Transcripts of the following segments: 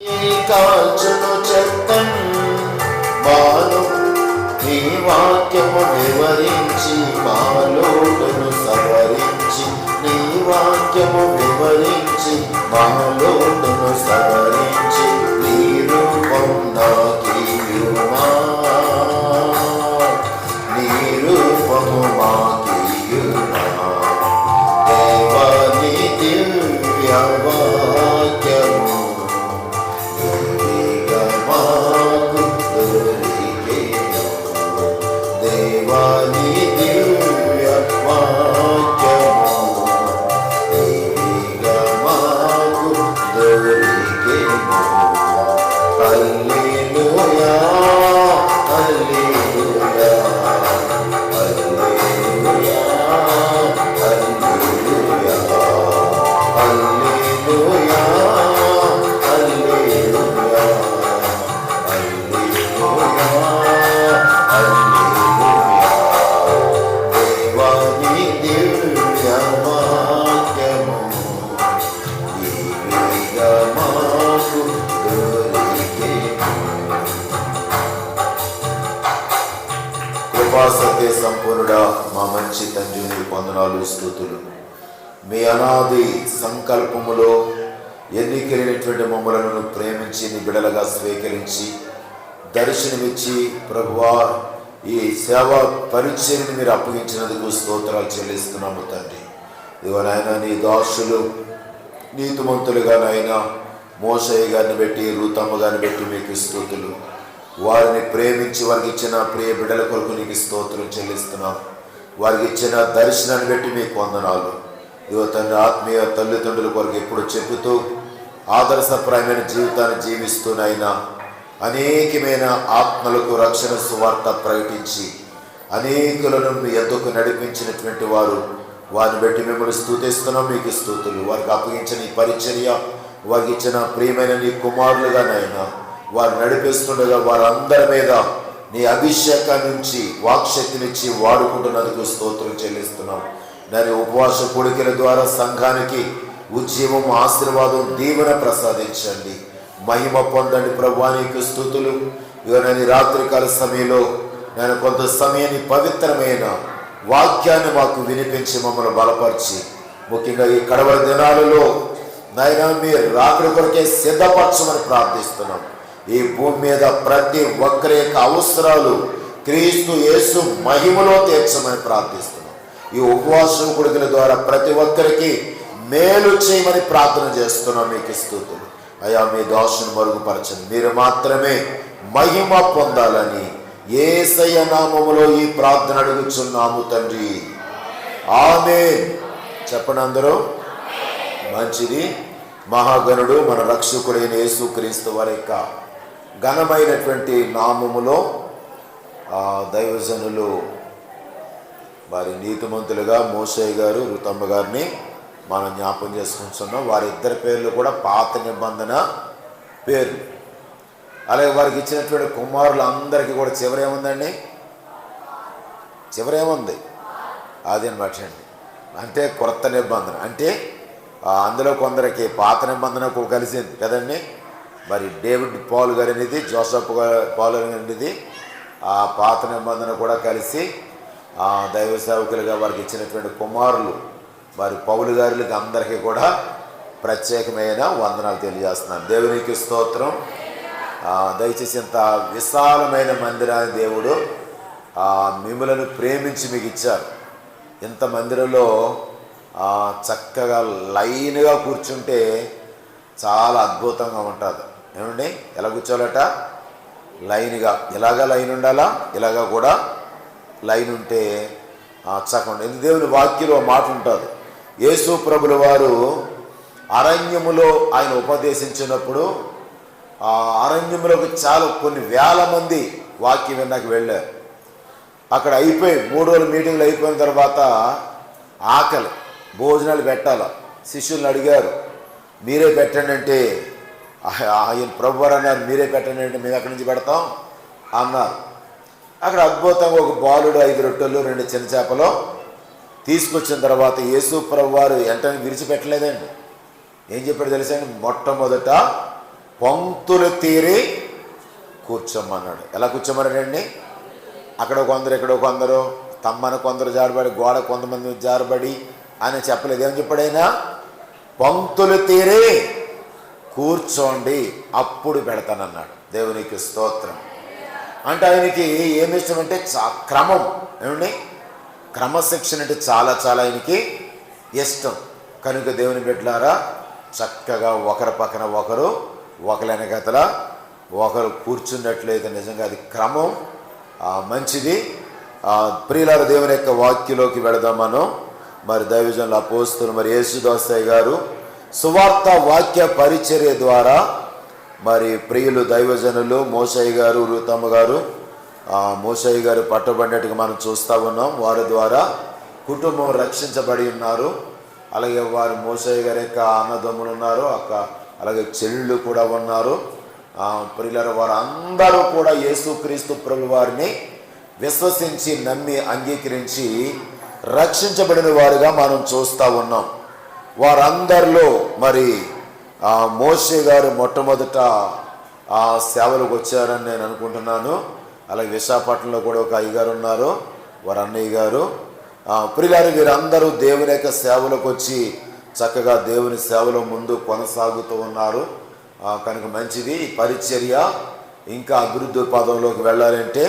కాల్చును చెత్తన్ మాను నీ వాక్యము వివరించి మాలోటును సవరించి నీ వాక్యము వివరించి మాలోటును సవరించి నీ రూపం నాకీయుమా నీ రూపము మాకీయుమా దేవాని దివ్య వాక్యము దేవాని దివ్య వాక్యము మాకు దొరికెను. హల్లెలూయా హల్లెలూయా హల్లెలూయా హల్లెలూయా హల్లెలూయా హల్లెలూయా హల్లెలూయా దేవాని దివ్య వాక్యము మాకు దొరికెను. కృపా సత్య సంపూర్ణుడా మా మంచి తండ్రి నీకు వందనాలు స్తుతులు. మీ అనాది సంకల్పములో ఎన్నికైనటువంటి మమ్మలను ప్రేమించి నీ బిడలుగా స్వీకరించి దర్శనమిచ్చి ప్రభువా ఈ సేవా పరిచర్యను మీరు అప్పగించినందుకు స్తోత్రాలు చెల్లిస్తున్నాము తండ్రి. ఇదిగో నాయన నీ దాసులు నీతిమంతులుగా నాయన మోషయ్య గారిని బట్టి రూతమ్మ గారిని బట్టి మీకు స్తుతులు. వారిని ప్రేమించి వారికి ఇచ్చిన ప్రియ బిడ్డల కొరకు నీకు స్తోత్రం చెల్లిస్తున్నాం. వారికి ఇచ్చిన దర్శనాన్ని బట్టి మీకు వందనాలు. ఇదిగో తండ్రి ఆత్మీయ తల్లిదండ్రుల కొరకు ఎప్పుడు చెబుతూ ఆదర్శప్రాయమైన జీవితాన్ని జీవిస్తూనైనా అనేకమైన ఆత్మలకు రక్షణ సువార్త ప్రకటించి అనేకులను మీ ఎద్దుకు నడిపించినటువంటి వారు, వారిని బట్టి మిమ్మల్ని స్తుతిస్తున్నాం. మీకు స్తుతులు. వారికి అప్పగించిన ఈ పరిచర్య, వారికి ఇచ్చిన ప్రియమైన నీ కుమారులుగానైనా వారు నడిపిస్తుండగా వారందరి మీద నీ అభిషేకాన్ని నుంచి వాక్శక్తినిచ్చి వాడుకుంటున్నందుకు స్తోత్రం చెల్లిస్తున్నాం. దాని ఉపవాస కోడికల ద్వారా సంఘానికి ఉజ్జీవం, ఆశీర్వాదం, దీవెన ప్రసాదించండి. మహిమ పొందండి ప్రభువా, నీకు స్తుతులు. ఇక నేను రాత్రికాల సమయంలో నేను కొంత సమయాన్ని పవిత్రమైన వాక్యాన్ని మాకు వినిపించి మమ్మల్ని బలపరిచి, ముఖ్యంగా ఈ కడవరి దినాలలో నాయన మీరు రాత్రి కొరకే సిద్ధపరచమని ప్రార్థిస్తున్నాం. ఈ భూమి మీద ప్రతి ఒక్కరి యొక్క అవసరాలు క్రీస్తు యేసు మహిమలో తీర్చమని ప్రార్థిస్తున్నాం. ఈ ఉపవాసం కొడుకుల ద్వారా ప్రతి ఒక్కరికి మేలు చేయమని ప్రార్థన చేస్తున్నాం. మీకు స్తుతులు. అయ్యా మీ దాసుని మరుగుపరచండి. మీరు మాత్రమే మహిమ పొందాలని యేసయ్య నామములో ఈ ప్రార్థన అడుగుచున్నాము తండ్రి. ఆమేన్. చెప్పండి అందరూ. మంచిది. మహాగణుడు మన రక్షకుడైన యేసుక్రీస్తు వారి యొక్క ఘనమైనటువంటి నామములో దైవజనులు వారి నీతిమంతులుగా మోషయ్య గారు, రుతమ్మ గారిని మనం జ్ఞాపం చేసుకుంటున్నాం. వారిద్దరి పేర్లు కూడా పాత నిబంధన పేర్లు. అలాగే వారికి ఇచ్చినటువంటి కుమారులందరికీ కూడా చివరేముందండి? చివరేముంది? అది అనమాట అండి. అంటే కొత్త నిబంధన. అంటే అందులో కొందరికి పాత నిబంధన కలిసింది కదండి. మరి డేవిడ్ పాల్ గారు అనేది, జోసఫ్ పాల్ అనేది ఆ పాత నిబంధన కూడా కలిసి దైవ సేవకులుగా వారికి ఇచ్చినటువంటి కుమారులు వారి పౌలు గారులకి అందరికీ కూడా ప్రత్యేకమైన వందనాలు తెలియజేస్తున్నాను. దేవునికి స్తోత్రం. దయచేసి ఇంత విశాలమైన మందిరాన్ని దేవుడు మిమ్మలను ప్రేమించి మీకు ఇచ్చారు. ఇంత మందిరంలో చక్కగా లైన్గా కూర్చుంటే చాలా అద్భుతంగా ఉంటుంది. ఏమండి? ఎలా కూర్చోవాలట? లైన్గా. ఇలాగా లైన్ ఉండాలా, ఇలాగా కూడా లైన్ ఉంటే చక్కగా. ఇది దేవుని వాక్యంలో మాట ఉంటుంది. యేసు ప్రభుల వారు అరణ్యములో ఆయన ఉపదేశించినప్పుడు ఆ అరణ్యములోకి చాలా కొన్ని వేల మంది వాక్యం విన్నాకి వెళ్ళారు. అక్కడ అయిపోయి 3 రోజుల మీటింగ్లు అయిపోయిన తర్వాత ఆకలి, భోజనాలు పెట్టాల. శిష్యులను అడిగారు, మీరే పెట్టండి అంటే ఆయన ప్రభువారు అన్నారు, మీరే పెట్టండి అంటే మేము ఎక్కడి నుంచి పెడతాం అన్నారు. అక్కడ అద్భుతంగా ఒక బాలుడు 5 రొట్టెలు 2 చిన్న చేపలు తీసుకొచ్చిన తర్వాత యేసు ప్రభువారు వెంటనే విడిచిపెట్టలేదండి. ఏం చెప్పాడు తెలుసండి? మొట్టమొదట పంక్తులు తీరి కూర్చోమన్నాడు. ఎలా కూర్చోమన్నాడండి? అక్కడ కొందరు, ఇక్కడ కొందరు, తమ్మన కొందరు జారబడి, గోడ కొంతమంది జారబడి అని చెప్పలేదు. ఏం చెప్పాడైనా? పంక్తులు తీరి కూర్చోండి, అప్పుడు పెడతానన్నాడు. దేవునికి స్తోత్రం. అంటే ఆయనకి ఏమి ఇష్టం అంటే క్రమం. ఏమండి? క్రమశిక్షణ అంటే చాలా చాలా ఆయనకి ఇష్టం. కనుక దేవుని బిడ్డలారా, చక్కగా ఒకరి పక్కన ఒకరు, ఒకరి వెనకతల ఒకరు కూర్చున్నట్లయితే నిజంగా అది క్రమం మంచిది. ప్రియులారా, దేవుని యొక్క వాక్యలోకి వెళదాం మనం. మరి దైవజనుల అపోస్తలులు మరి యేసుదాసయ్య గారు సువార్త వాక్య పరిచర్య ద్వారా మరి ప్రియులు దైవజనులు మోషయ్య గారు, రూతమ్మ గారు, మోషయ్య గారు పట్టబడినట్టుగా మనం చూస్తూ ఉన్నాం. వారి ద్వారా కుటుంబం రక్షించబడి ఉన్నారు. అలాగే వారు మోషయ్య గారి యొక్క అన్నదమ్ములు ఉన్నారు, అలాగే చెల్లెళ్ళు కూడా ఉన్నారు. ప్రియులారా, వారందరూ కూడా యేసుక్రీస్తు ప్రభువు వారిని విశ్వసించి నమ్మి అంగీకరించి రక్షించబడిన వారుగా మనం చూస్తూ ఉన్నాం. వారందరిలో మరి మోషే గారు మొట్టమొదట సేవలకు వచ్చారని నేను అనుకుంటున్నాను. అలాగే విశాఖపట్నంలో కూడా ఒక అయ్యగారు ఉన్నారు, వారు అన్నయ్య గారు. ప్రియులారా, వీరందరూ దేవుని యొక్క సేవలకు వచ్చి చక్కగా దేవుని సేవలో ముందు కొనసాగుతూ ఉన్నారు. కనుక మంచిది. ఈ పరిచర్య ఇంకా అభివృద్ధి పదంలోకి వెళ్ళాలంటే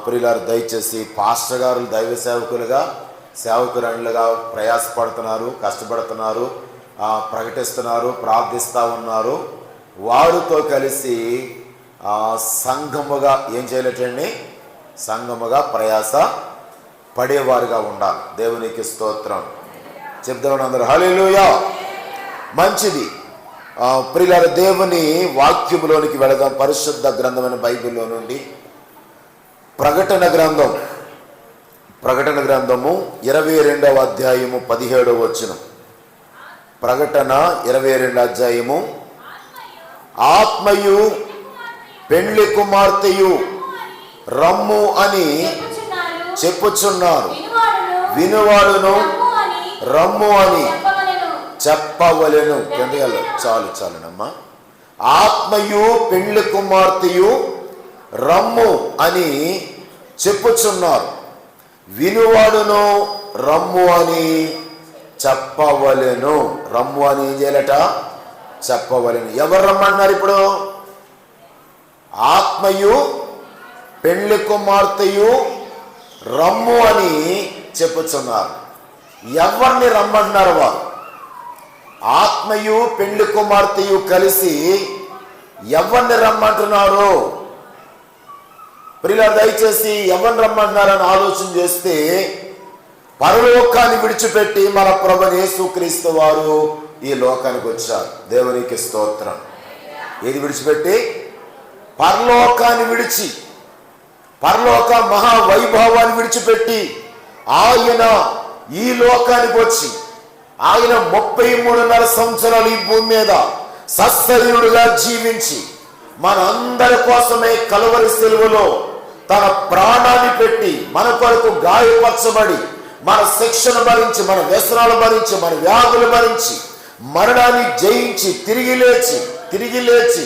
ప్రియులారు దయచేసి పాస్టర్ గారు దైవ సేవకులుగా, సేవకురాళ్ళుగా ప్రయాసపడుతున్నారు, కష్టపడుతున్నారు, ప్రకటిస్తున్నారు, ప్రార్థిస్తూ ఉన్నారు. వారితో కలిసి సంఘముగా ఏం చేయలేటండి? సంఘముగా ప్రయాస పడేవారుగా ఉండాలి. దేవునికి స్తోత్రం చెప్తామని అందరూ హల్లెలూయా. మంచిది. ప్రియులారా, దేవుని వాక్యములోనికి వెళదాం. పరిశుద్ధ గ్రంథమైన బైబిల్లో నుండి ప్రకటన గ్రంథము 22వ అధ్యాయము 17వ వచనం. ప్రకటన 22వ అధ్యాయము. ఆత్మయు పెండ్లి కుమార్తెయు రమ్ము అని చెప్పుచున్నారు, వినువాడును రమ్ము అని చెప్పవలెను. చాలునమ్మా. ఆత్మయు పెండ్లి కుమార్తెయు రమ్ము అని చెప్పుచున్నారు, వినువాడును రమ్ము అని చెప్పవలెను. రమ్ము అని ఏం చేయాలట? చెప్పవలెను. ఎవరు రమ్మన్నారు ఇప్పుడు? ఆత్మయు పెండ్లి కుమార్తెయు రమ్ము అని చెప్పుచున్నారు. ఎవరిని రమ్మంటున్నారు వారు? ఆత్మయు పెండ్లి కుమార్తెయు కలిసి ఎవరిని రమ్మంటున్నారు? ప్రియులారా, దయచేసి ఎవరిని రమ్మంటున్నారని ఆలోచన చేస్తే పరలోకాన్ని విడిచిపెట్టి మన ప్రభువు యేసుక్రీస్తు వారు ఈ లోకానికి వచ్చారు. దేవునికి స్తోత్రం. ఏది విడిచిపెట్టి? పరలోకాన్ని విడిచి, పరలోక మహావైభవాన్ని విడిచిపెట్టి ఆయన ఈ లోకానికి వచ్చి ఆయన 33.5 సంవత్సరాలు ఈ భూమి మీద సశరీరుడుగా జీవించి మనందరి కోసమే కలువరి సిలువలో తన ప్రాణాన్ని పెట్టి మన కొరకు గాయపరచబడి మన శిక్షను భరించి, మన వ్యసనాలు భరించి, మన వ్యాధులు భరించి, మరణాన్ని జయించి తిరిగి లేచి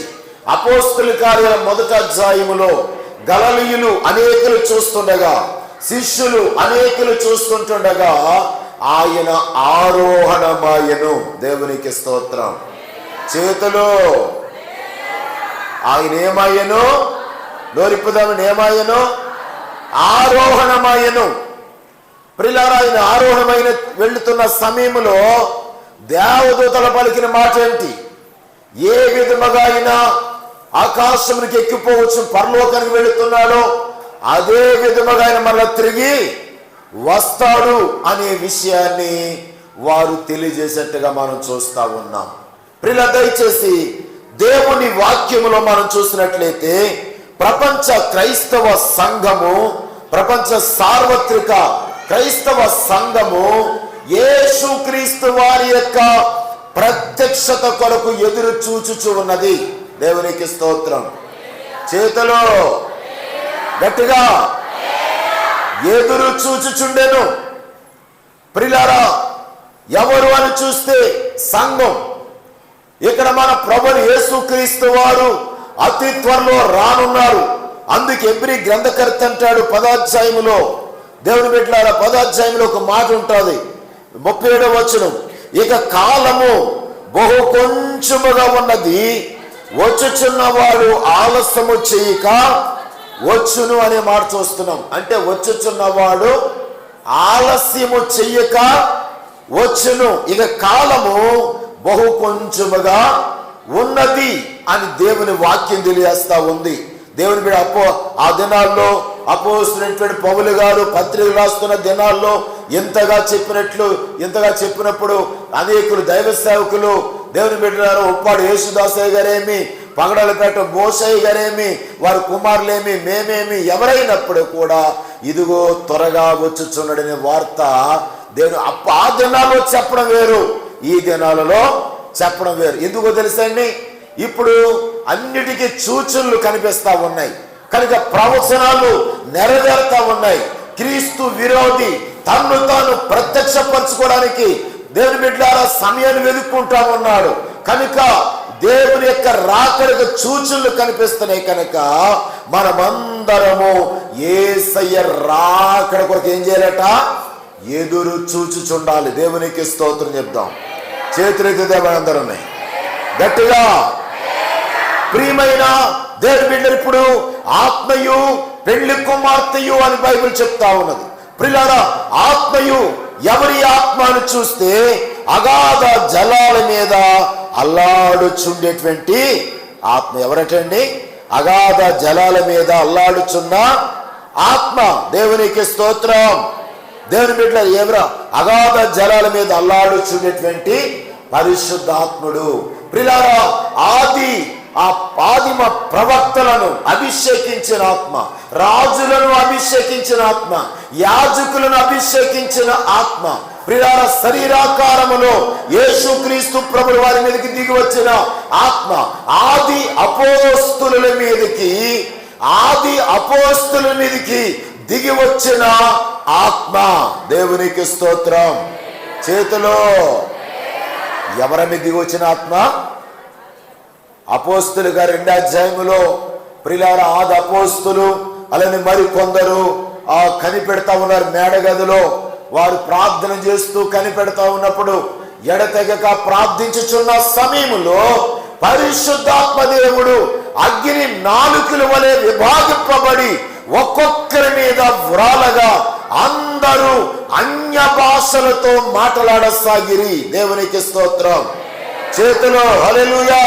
అపోస్తల కార్యాల 1వ అధ్యాయములో గలిలయులు అనేకులు చూస్తుండగా, శిష్యులు అనేకులు చూస్తుంటుండగా ఆయన ఆరోహణమాయను. దేవునికి స్తోత్రం. చేతులు ఆయన ఏమాయను? లోరిప్పుదామని ఏమాయను? ఆరోహణమాయను. ప్రియులారా, ఆయన ఆరోహణమైన వెళ్తున్న సమయంలో దేవదూతల పలికిన మాట ఏంటి? ఏ విధముగా అయినా ఆకాశమునికి ఎక్కిపోవచ్చు, పరలోకానికి వెళుతున్నాడో అదే విధముగా ఆయన మళ్ళీ తిరిగి వస్తాడు అనే విషయాన్ని వారు తెలియజేసేట్టుగా మనం చూస్తా ఉన్నాం. ప్రియులారా, దయచేసి దేవుని వాక్యములో మనం చూసినట్లయితే ప్రపంచ క్రైస్తవ సంఘము, ప్రపంచ సార్వత్రిక క్రైస్తవ సంఘము యేసుక్రీస్తు వారి యొక్క ప్రత్యక్షత కొరకు ఎదురు చూచుచు ఉన్నది. దేవునికి స్తోత్రం. చేతులో గట్టిగా ఎదురు చూచుచుండెను. ప్రియులారా, ఎవరు అని చూస్తే సంఘం. ఇక్కడ మన ప్రభువు యేసుక్రీస్తు వారు అతి త్వరలో రానున్నారు. అందుకే ఎబ్రీ గ్రంథకర్త అంటాడు 10వ అధ్యాయములో, దేవుని బిడ్డలారా 10వ అధ్యాయంలో ఒక మాట ఉంటుంది, 37వ వచనం, ఇక కాలము బహు కొంచెముగా ఉన్నది, వచ్చుచున్నవాడు ఆలస్యము చేయక వచ్చును అనే మాట చూస్తున్నాం. అంటే వచ్చుచున్నవాడు ఆలస్యము చెయ్యక వచ్చును, ఇక కాలము బహు కొంచెముగా ఉన్నది అని దేవుని వాక్యం తెలియజేస్తా ఉంది. దేవుని బిడ్డ ఆ దినాల్లో అపోస్తలుడైనటువంటి పౌలు గారు పత్రికలు రాస్తున్న దినాల్లో ఎంతగా చెప్పినప్పుడు అనేకులు దైవ సేవకులు, దేవుని బిడ్డలారు, ఉప్పాడు యేసుదాసయ్య గారేమి, పగడలపేట మోసయ్య గారేమి, వారి కుమారులేమి, మేమేమి, ఎవరైనప్పుడు కూడా ఇదిగో త్వరగా వచ్చుచున్నాడనే వార్త దేవుని ఆ దినాల్లో చెప్పడం వేరు, ఈ దినాలలో చెప్పడం వేరు. ఎందుకో తెలుసండి, ఇప్పుడు అన్నిటికీ సూచనలు కనిపిస్తా ఉన్నాయి కనుక ప్రవచనాలు నెరవేరుతా ఉన్నాయి. క్రీస్తు విరోధి తన్ను తాను ప్రత్యక్షపరచుకోవడానికి దేవుని బిడ్డలారా సమయాన్ని వెతుక్కుంటా ఉన్నాడు. కనుక దేవుని యొక్క రాకడకు సూచనలు కనిపిస్తున్నాయి. కనుక మనమందరము యేసయ్య రాకడ కొరకు ఏం చేయాలట? ఎదురు చూచుచుండాలి. దేవునికి స్తోత్రం చెప్దాం. చేతులెత్తి దేవనందరం గట్టిగా. ప్రియమైన దేవుని బిడ్డలు, ఇప్పుడు ఆత్మయు పెళ్లి కుమార్తెయు అని బైబిల్ చెప్తా ఉన్నది. ప్రియులారా, ఆత్మయు ఎవరి ఆత్మను చూస్తే అగాధ జలాల మీద అల్లాడుచుండేటువంటి ఆత్మ. ఎవరటండి? అగాధ జలాల మీద అల్లాడుచున్న ఆత్మ. దేవునికి స్తోత్రం. దేవుని బిడ్డలు, ఎవరా? అగాధ జలాల మీద అల్లాడుచుండేటువంటి పరిశుద్ధాత్ముడు. ప్రియులారా, ఆదిమ ప్రవక్తలను అభిషేకించిన ఆత్మ, రాజులను అభిషేకించిన ఆత్మ, యాజకులను అభిషేకించిన ఆత్మ. ప్రియులారా, శరీరాకారములో యేసుక్రీస్తు ప్రభువు వారి మీదకి దిగి వచ్చిన ఆత్మ ఆది అపోస్తలుల మీదకి దిగి వచ్చిన ఆత్మ. దేవునికి స్తోత్రం. చేతిలో ఎవరి మీద దిగి వచ్చిన ఆత్మ? అపోస్తలుగా 2వ అధ్యాయములో ప్రియులారా, ఆది అపోస్తలు అలానే మరి కొందరు కనిపెడతా ఉన్నారు. మేడగదిలో వారు ప్రార్థన చేస్తూ కనిపెడతా ఉన్నప్పుడు ఎడతెగక ప్రార్థించుచున్న సమయంలో పరిశుద్ధాత్మ దేవుడు అగ్ని నాలుకల వలె విభాగింపబడి ఒక్కొక్కరి మీద వ్రాలగా అందరూ అన్య భాషలతో మాట్లాడసాగిరి. దేవునికి స్తోత్రం. చేతిలో హల్లెలూయా.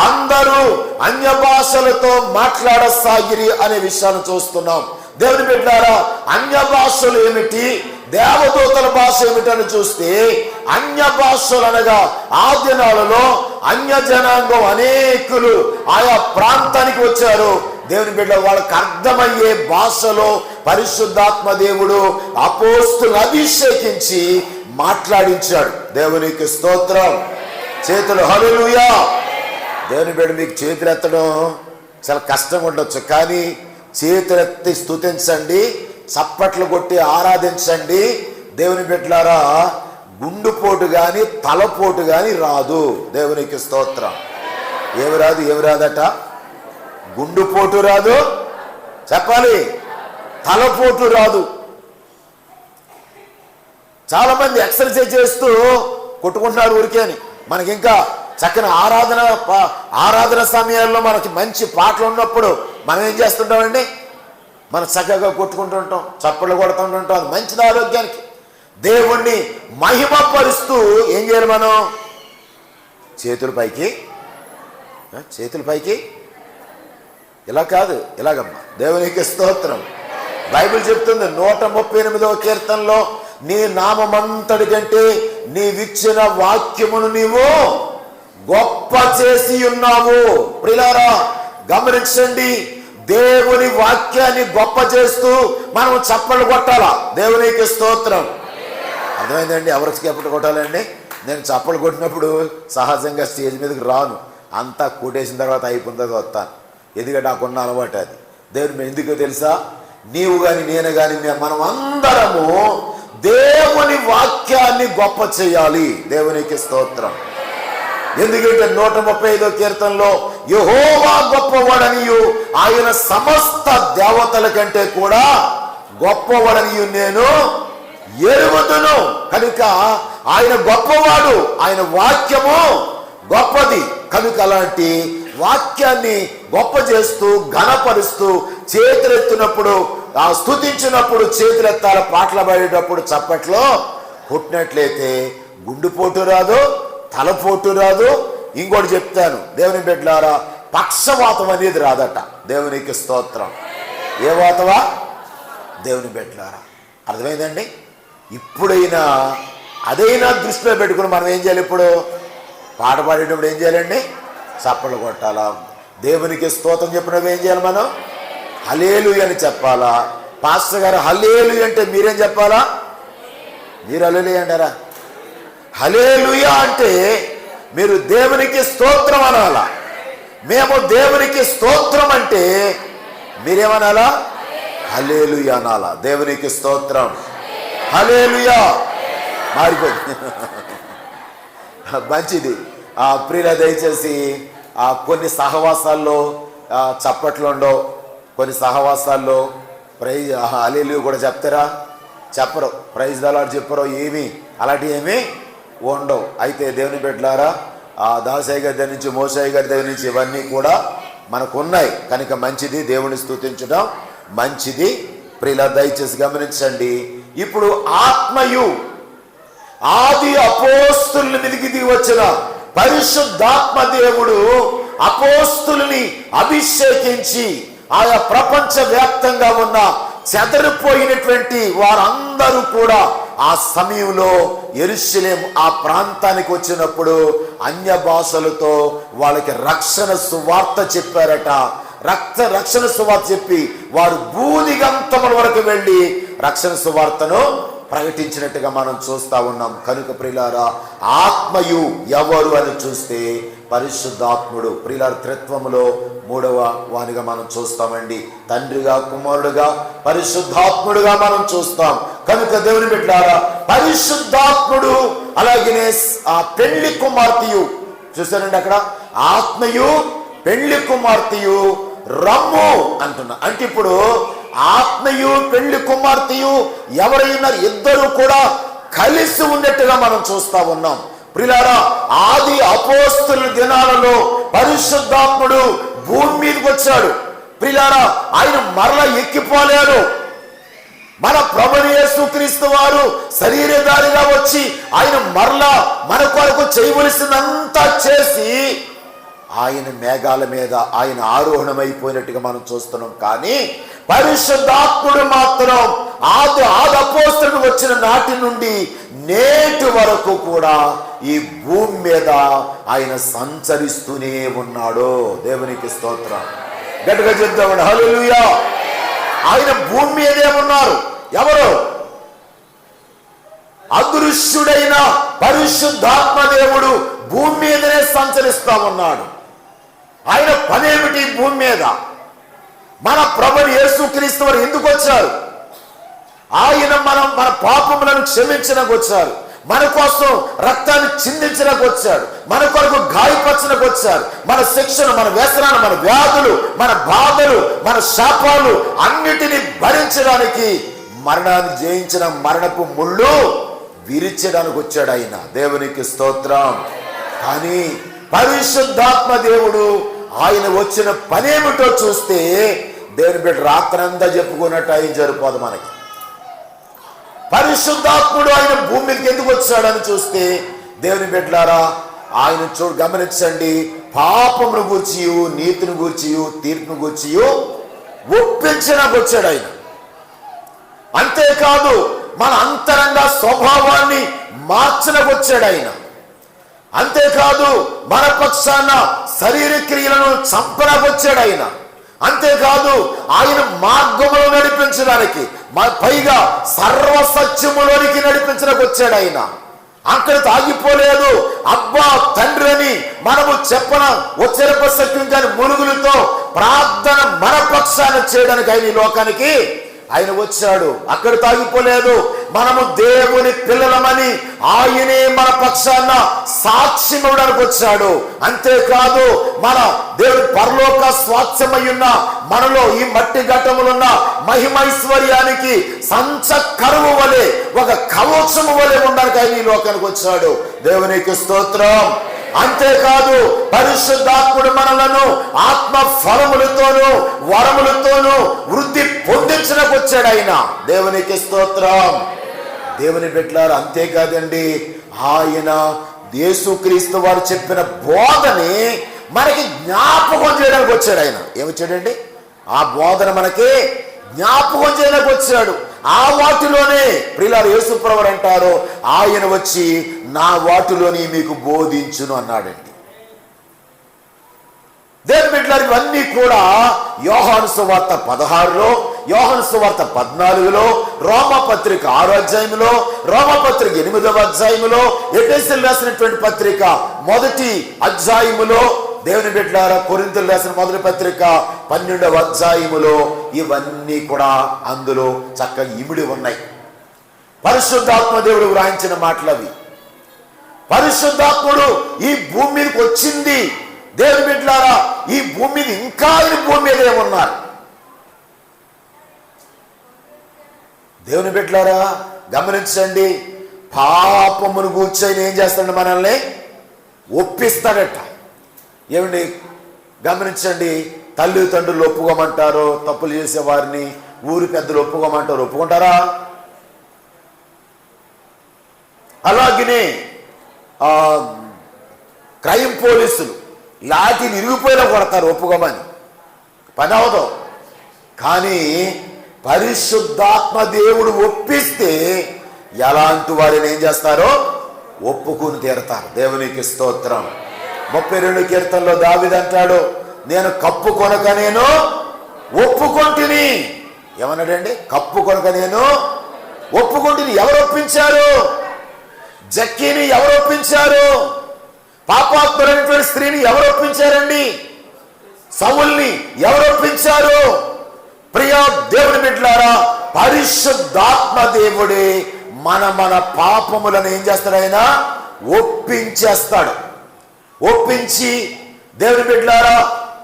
అందరూ అన్య భాషలతో మాట్లాడసాగిరి అనే విషయాన్ని చూస్తున్నాం. దేవుని బిడ్డలారా, అన్య భాషలు ఏమిటి, దేవదూతల భాష ఏమిటని చూస్తే, అన్య భాషలు అనగా ఆ దినాలలో అన్య జనాంగం అనేకులు ఆయా ప్రాంతానికి వచ్చారు. దేవుని బిడ్డ, వాళ్ళకి అర్థమయ్యే భాషలో పరిశుద్ధాత్మ దేవుడు అపోస్తులను అభిషేకించి మాట్లాడించాడు. దేవునికి స్తోత్రం. చేతులు హల్లెలూయా. దేవుని బిడ్డ, మీకు చేతులు ఎత్తడం చాలా కష్టంగా ఉండొచ్చు, కానీ చేతులెత్తి స్తుతించండి, చప్పట్లు కొట్టి ఆరాధించండి. దేవుని బిడ్డలారా, గుండుపోటు కానీ తలపోటు కానీ రాదు. దేవునికి స్తోత్రం. ఏమి రాదట? గుండుపోటు రాదు, చెప్పాలి, తలపోటు రాదు. చాలా మంది ఎక్సర్సైజ్ చేస్తూ కొట్టుకుంటున్నారు ఊరికే అని. మనకి ఇంకా చక్కని ఆరాధన సమయాల్లో మనకి మంచి పాటలు ఉన్నప్పుడు మనం ఏం చేస్తుంటామండి? మనం చక్కగా కొట్టుకుంటుంటాం, చప్పట్లు కొడుతుంటుంటాం. అది మంచిది ఆరోగ్యానికి. దేవుణ్ణి మహిమపరుస్తూ ఏం చేయాలి మనం? చేతుల పైకి ఇలా కాదు, ఇలాగమ్మా. దేవునికి స్తోత్రం. బైబిల్ చెప్తుంది 138వ కీర్తనలో, నీ నామమంతటి కంటే నీవిచ్చిన వాక్యమును నీవు గొప్ప చేసి ఉన్నావు. ప్రియులారా, గమనించండి, దేవుని వాక్యాన్ని గొప్ప చేస్తూ మనం చప్పట్లు కొట్టాలా. దేవునికి స్తోత్రం. అర్థమైందండి? ఎవరికి చప్పట్లు కొట్టాలండి? నేను చప్పట్లు కొట్టినప్పుడు సహజంగా స్టేజ్ మీదకి రాను, అంతా కొట్టేసిన తర్వాత అయిపోయిన తర్వాత వస్తాను. ఎందుకంటే నాకున్న అలవాటు అది. దేవుని ఎందుకో తెలుసా? నీవు కానీ నేను కానీ మనం అందరము దేవుని వాక్యాన్ని గొప్ప చేయాలి. దేవునికి స్తోత్రం. ఎందుకంటే 135వ కీర్తనలో యెహోవా గొప్పవాడనియు ఆయన సమస్త దేవతల కంటే కూడా గొప్పవాడనియు నేను ఎరుగుదును. కనుక ఆయన గొప్పవాడు, ఆయన వాక్యము గొప్పది. కనుక అలాంటి వాక్యాన్ని గొప్ప చేస్తూ ఘనపరుస్తూ చేతులెత్తినప్పుడు, స్తుతించినప్పుడు చేతులెత్తాల, పాటలు పాడేటప్పుడు చప్పట్లో కొట్టినట్లయితే గుండెపోటు రాదు, తలపోటు రాదు. ఇంకోటి చెప్తాను, దేవుని బిడ్డలారా, పక్షవాతం అనేది రాదట. దేవునికి స్తోత్రం. ఏ వాతవా? దేవుని బిడ్డలారా, అర్థమైందండి? ఇప్పుడైనా అదైనా దృష్టిలో పెట్టుకుని మనం ఏం చేయాలి? ఇప్పుడు పాట పాడేటప్పుడు ఏం చేయాలండి? చప్పట్లు కొట్టాలా? దేవునికి స్తోత్రం చెప్పినప్పుడు ఏం చేయాలి? మనం హల్లెలూయా అని చెప్పాలా? పాస్టర్ గారు హల్లెలూయా అంటే మీరేం చెప్పాలా? మీరు హల్లెలూయా అంటారా? హల్లెలూయా అంటే మీరు దేవునికి స్తోత్రం అనాలా. మేము దేవునికి స్తోత్రం అంటే మీరేమనాలా? హల్లెలూయా అనాలా. దేవునికి స్తోత్రం, హల్లెలూయా. మారిపోయింది. మంచిది. ప్రియుల, దయచేసి కొన్ని సహవాసాల్లో చప్పట్లు ఉండవు, కొన్ని సహవాసాల్లో ప్రైజ్ హల్లెలూయా కూడా చెప్తారా? చెప్పరు. ప్రైజ్ ద లార్డ్ చెప్పరు. ఏమి అలాంటివి ఏమీ ఉండవు. అయితే దేవుని బిడ్డలారా, దాసయ్య గారి దగ్గర నుంచి, మోసయ్య గారి దగ్గర నుంచి ఇవన్నీ కూడా మనకు ఉన్నాయి. కనుక మంచిది, దేవుని స్తుతించడం మంచిది. ప్రియుల, దయచేసి గమనించండి. ఇప్పుడు ఆత్మయు ఆది అపోస్తుల మీదికి దిగి వచ్చిన పరిశుద్ధాత్మ దేవుడు అపోస్తుల్ని అభిషేకించి ఆయా ప్రపంచ వ్యాప్తంగా ఉన్న చెదరిపోయినటువంటి వారందరూ కూడా ఆ సమయంలో యెరూషలేము ఆ ప్రాంతానికి వచ్చినప్పుడు అన్య భాషలతో వాళ్ళకి రక్షణ సువార్త చెప్పారట. రక్షణ సువార్త చెప్పి వారు భూదిగంతముల వరకు వెళ్ళి రక్షణ సువార్తను ప్రకటించినట్టుగా మనం చూస్తా ఉన్నాం. కనుక ప్రియులారా, ఆత్మయు ఎవరు అని చూస్తే పరిశుద్ధాత్ముడు. ప్రియులార, త్రిత్వములో మూడవ వానిగా మనం చూస్తామండి. తండ్రిగా, కుమారుడుగా, పరిశుద్ధాత్ముడుగా మనం చూస్తాం. కనుక దేవుని బిడ్డలారా, పరిశుద్ధాత్ముడు అలాగనే ఆ పెళ్లి కుమార్తెయు చూసారండి. అక్కడ ఆత్మయు పెళ్లి కుమార్తెయు రమ్ము అంటున్నా. అంటే ఇప్పుడు ఆత్మయు పెళ్లి కుమార్తెయు ఎవరైనా ఇద్దరు కూడా కలిసి ఉన్నట్టుగా మనం చూస్తా ఉన్నాం. ప్రియులారా, ఆది అపోస్తుల దినాలలో పరిశుద్ధాత్ముడు భూమి మీదకి వచ్చాడు. ప్రియులారా, ఆయన మరలా ఎక్కిపోలేడు. మన ప్రభువు యేసుక్రీస్తు వారు శరీరధారిగా వచ్చి ఆయన మరలా మన కొరకు చేయవలసినంతా చేసి ఆయన మేఘాల మీద ఆయన ఆరోహణమైపోయినట్టుగా మనం చూస్తున్నాం. కానీ పరిశుద్ధాత్ముడు మాత్రం ఆది అపోస్తలుడు వచ్చిన నాటి నుండి నేటి వరకు కూడా ఈ భూమి మీద ఆయన సంచరిస్తూనే ఉన్నాడు. దేవునికి స్తోత్రం. గట్టిగా చెప్తామండి, హల్లెలూయా. ఆయన భూమి మీదే ఉన్నారు. ఎవరు? అదృశ్యుడైన పరిశుద్ధాత్మ దేవుడు భూమి మీదనే సంచరిస్తా ఉన్నాడు. ఆయన పనేమిటి భూమి మీద? మన ప్రభువు యేసుక్రీస్తు వారు ఎందుకు వచ్చారు? ఆయన మన పాపములను క్షమించడానికి వచ్చారు. మన కోసం రక్తాన్ని చిందించడానికి వచ్చాడు. మన కొరకు గాయపరచడానికి వచ్చారు. మన శిక్షను, మన వ్యసనాలు, మన వ్యాధులు, మన బాధలు, మన శాపాలు అన్నిటినీ భరించడానికి, మరణాన్ని జయించిన మరణపు ముళ్ళు విరిచడానికి వచ్చాడు ఆయన. దేవునికి స్తోత్రం. కానీ పరిశుద్ధాత్మ దేవుడు ఆయన వచ్చిన పనేమిటో చూస్తే దేవుని బిడ్డ రాత్రంతా చెప్పుకున్నట్టు ఆయన జరిపోదు మనకి. పరిశుద్ధాత్ముడు ఆయన భూమి మీదకి ఎందుకు వచ్చాడని చూస్తే దేవుని బిడ్డలారా, ఆయన గమనించండి, పాపమును గూర్చి, నీతిని గూర్చి, తీర్పును గూర్చి ఒప్పించడానికి వచ్చాడు ఆయన. అంతేకాదు మన అంతరంగ స్వభావాన్ని మార్చడానికి వచ్చాడు ఆయన. అంతేకాదు మన పక్షాన శరీర క్రియలను చంపడానికి వచ్చాడు ఆయన. అంతేకాదు ఆయన మార్గములో నడిపించడానికి, పైగా సర్వసత్యములోనికి నడిపించడానికి వచ్చాడు ఆయన. అక్కడ ఆగిపోలేదు. అబ్బా తండ్రి అని మనము చెప్పన ఉచ్చరింప సత్యం కాని మురుగులతో ప్రార్థన మన పక్షాన చేయడానికి ఆయన ఈ లోకానికి ఆయన వచ్చాడు. అక్కడ తాగిపోలేదు. మనము దేవుని పిల్లలమని ఆయనే మన పక్షాన సాక్ష్యం ఇవ్వడానికి వచ్చాడు. అంతేకాదు, మన దేవుని పరలోక స్వాస్థ్యమయ్యున్న మనలో ఈ మట్టి ఘట్టములున్న మహిమైశ్వర్యానికి సంచ కరువు వలె, ఒక కవచము వలె ఉండడానికి ఆయన ఈ లోకానికి వచ్చాడు. దేవునికి స్తోత్రం. అంతేకాదు, పరిశుద్ధాత్ముడు మనలను ఆత్మ ఫలములతోనూ వరములతోనూ వృద్ధి పొందించడానికి వచ్చాడు ఆయన. దేవునికి స్తోత్రం. దేవుని బిడ్డలారా, అంతేకాదండి, ఆయన యేసుక్రీస్తు వారు చెప్పిన బోధని మనకి జ్ఞాపకం చేయడానికి వచ్చాడు. ఆయన ఏమొచ్చాడండి? ఆ బోధన మనకి జ్ఞాపకం చేయడానికి వచ్చాడు. ఆ వాటిలోనే ప్రియులారా, యేసుప్రభువు అంటారు, ఆయన వచ్చి నా వాటిలోని మీకు బోధించును అన్నాడండి. దేవుని బిడ్డలారా, ఇవన్నీ కూడా యోహాను సువార్త 16లో, యోహాను సువార్త 14లో, రోమపత్రిక 6వ అధ్యాయంలో, రోమపత్రిక 8వ అధ్యాయంలో, ఎఫెసీయులకు రాసినటువంటి పత్రిక 1వ అధ్యాయములో, దేవుని బిడ్డలారా కొరింథీయులకు రాసిన మొదటి పత్రిక 12వ అధ్యాయములో ఇవన్నీ కూడా అందులో చక్కగా ఇమిడి ఉన్నాయి. పరిశుద్ధాత్మ దేవుడు వ్రాయించిన మాటలు అవి. పరిశుద్ధాత్ముడు ఈ భూమి మీదకి వచ్చింది. దేవుని బిడ్డలారా, ఈ భూమి మీద ఇంకా భూమి మీద ఏమున్నారు? దేవుని బిడ్డలారా గమనించండి, పాపమును కూర్చొని ఏం చేస్తాడు? మనల్ని ఒప్పిస్తాడట. ఏమండి గమనించండి, తల్లిదండ్రులు ఒప్పుకోమంటారు, తప్పులు చేసే వారిని ఊరి పెద్దలు ఒప్పుకోమంటారు, ఒప్పుకుంటారా? అలాగనే క్రైమ్ పోలీసులు లాఠీని ఇరిగిపోయినా కొడతారు ఒప్పుకోమని, పని అవదు. కానీ పరిశుద్ధాత్మ దేవుడు ఒప్పిస్తే ఎలాంటి వారిని ఏం చేస్తారో ఒప్పుకుని తీరతారు. దేవునికి స్తోత్రం. 32 కీర్తనలో దావీదు అంటాడు, నేను కప్పు కొనక నేను ఒప్పుకొంటిని. ఏమన్నాడండి? కప్పు కొనక నేను ఒప్పుకొంటిని. ఎవరు ఒప్పించారు? జక్కీని ఎవరు ఒప్పించారు? పాపాత్ములైనటువంటి స్త్రీని ఎవరు ఒప్పించారండి? సౌలుని ఎవరు ఒప్పించారు? ప్రియ దేవుని బిడ్డలారా, పరిశుద్ధాత్మ దేవుడే మన పాపములను ఏం చేస్తాడు? ఆయన ఒప్పించేస్తాడు. ఒప్పించి దేవుని బిడ్డలారా,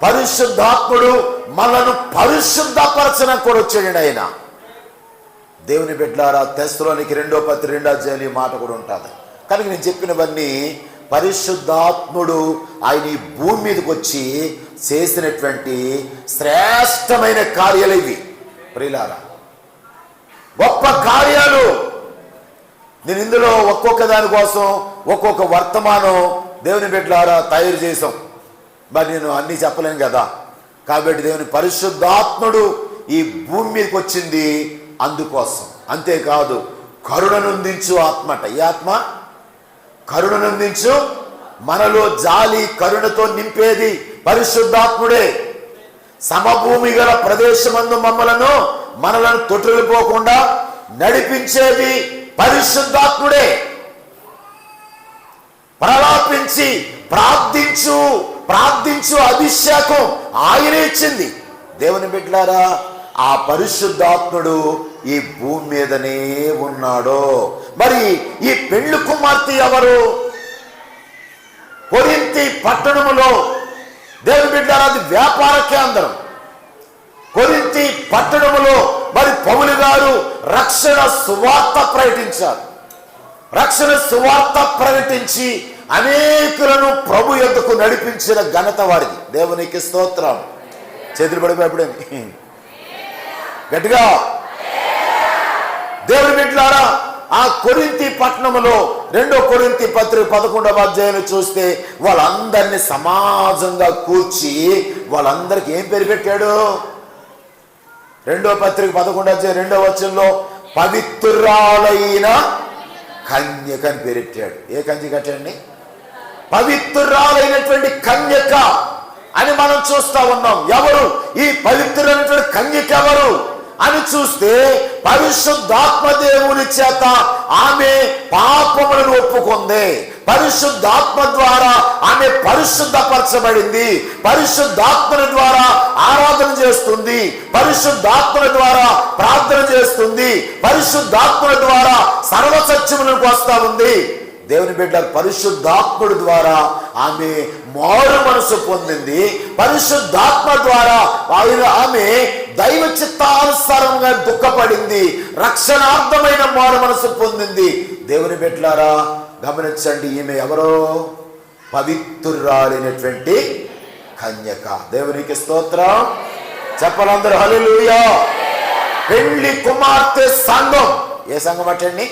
పరిశుద్ధాత్ముడు మనను పరిశుద్ధపరచడానికి కూడా వచ్చాడు ఆయన. దేవుని బిడ్డలారా, తెస్సలోనికి 2వ పత్రిక 2వ అధ్యాయం ఈ మాట కూడా ఉంటుంది. కనుక నేను చెప్పినవన్నీ పరిశుద్ధాత్ముడు ఆయన ఈ భూమి మీదకి వచ్చి చేసినటువంటి శ్రేష్టమైన కార్యాలు ఇవి. ప్రియులారా, గొప్ప కార్యాలు. నేను ఇందులో ఒక్కొక్క దానికోసం ఒక్కొక్క వర్తమానం దేవుని బిడ్డలారా తయారు చేసాం. మరి నేను అన్నీ చెప్పలేను కదా. కాబట్టి దేవుని పరిశుద్ధాత్ముడు ఈ భూమి మీదకి వచ్చింది అందుకోసం. అంతేకాదు, కరుణనందించు ఆత్మట. ఈ ఆత్మ కరుణనందించు, మనలో జాలి కరుణతో నింపేది పరిశుద్ధాత్ముడే. సమభూమి గల ప్రదేశమందు మనలను తొట్టిల్లిపోకుండా నడిపించేది పరిశుద్ధాత్ముడే. ప్రలాపించి ప్రార్థించు అభిషేకం ఆయనే ఇచ్చింది. దేవుని బిడ్డలారా, ఆ పరిశుద్ధాత్ముడు ఈ భూమి మీదనే ఉన్నాడు. మరి ఈ పెళ్లి కుమార్తె ఎవరు? కొరింథీ పట్టణములో దేవుని బిడ్డలారా, అది వ్యాపార కేంద్రం. కొరింథీ పట్టణములో మరి పౌలు గారు రక్షణ సువార్త ప్రకటించారు. రక్షణ సువార్త ప్రకటించి అనేకులను ప్రభు యొద్దకు నడిపించిన ఘనత వారిది. దేవునికి స్తోత్రం. చేతులు పడిపోయి గట్టిగా దేవుని బిడ్డలారా, ఆ కొరింథీ పట్టణములో 2వ కొరింథీ పత్రిక 11వ అధ్యాయం చూస్తే వాళ్ళందరినీ సమాజంగా కూర్చి వాళ్ళందరికీ ఏం పేరు పెట్టాడు? 2వ పత్రిక 11వ అధ్యాయం 2వ వచనంలో పవిత్రురాలైన కన్యక అని పేరెట్టాడు. ఏ కన్యక అండి? పవిత్రురాలైనటువంటి కన్యక అని మనం చూస్తా ఉన్నాం. ఎవరు ఈ పవిత్రులైనటువంటి కన్యక? ఎవరు? అని చూస్తే పరిశుద్ధాత్మ దేవుని చేత ఆమె పాపములను ఒప్పుకుంది. పరిశుద్ధాత్మ ద్వారా ఆమె పరిశుద్ధపరచబడింది. పరిశుద్ధాత్మ ద్వారా ఆరాధన చేస్తుంది. పరిశుద్ధాత్మ ద్వారా ప్రార్థన చేస్తుంది. పరిశుద్ధాత్మ ద్వారా సర్వసత్యములకు వస్తా ఉంది. దేవుని బిడ్డ, పరిశుద్ధాత్ముడి ద్వారా ఆమె మారు మనసు పొందింది. పరిశుద్ధాత్మ ద్వారా ఆమె దైవ చిత్తానుసారంగా దుఃఖపడింది. రక్షణార్థమైన మారు మనసు పొందింది. దేవుని బిడ్డలారా గమనించండి, ఈమె ఎవరో? పవిత్రురాలైనటువంటి కన్యక. దేవునికి స్తోత్రం చెప్పాలందరూ హల్లెలూయా. పెళ్లి కుమార్తె సంఘం. ఏ సంఘం అటండి?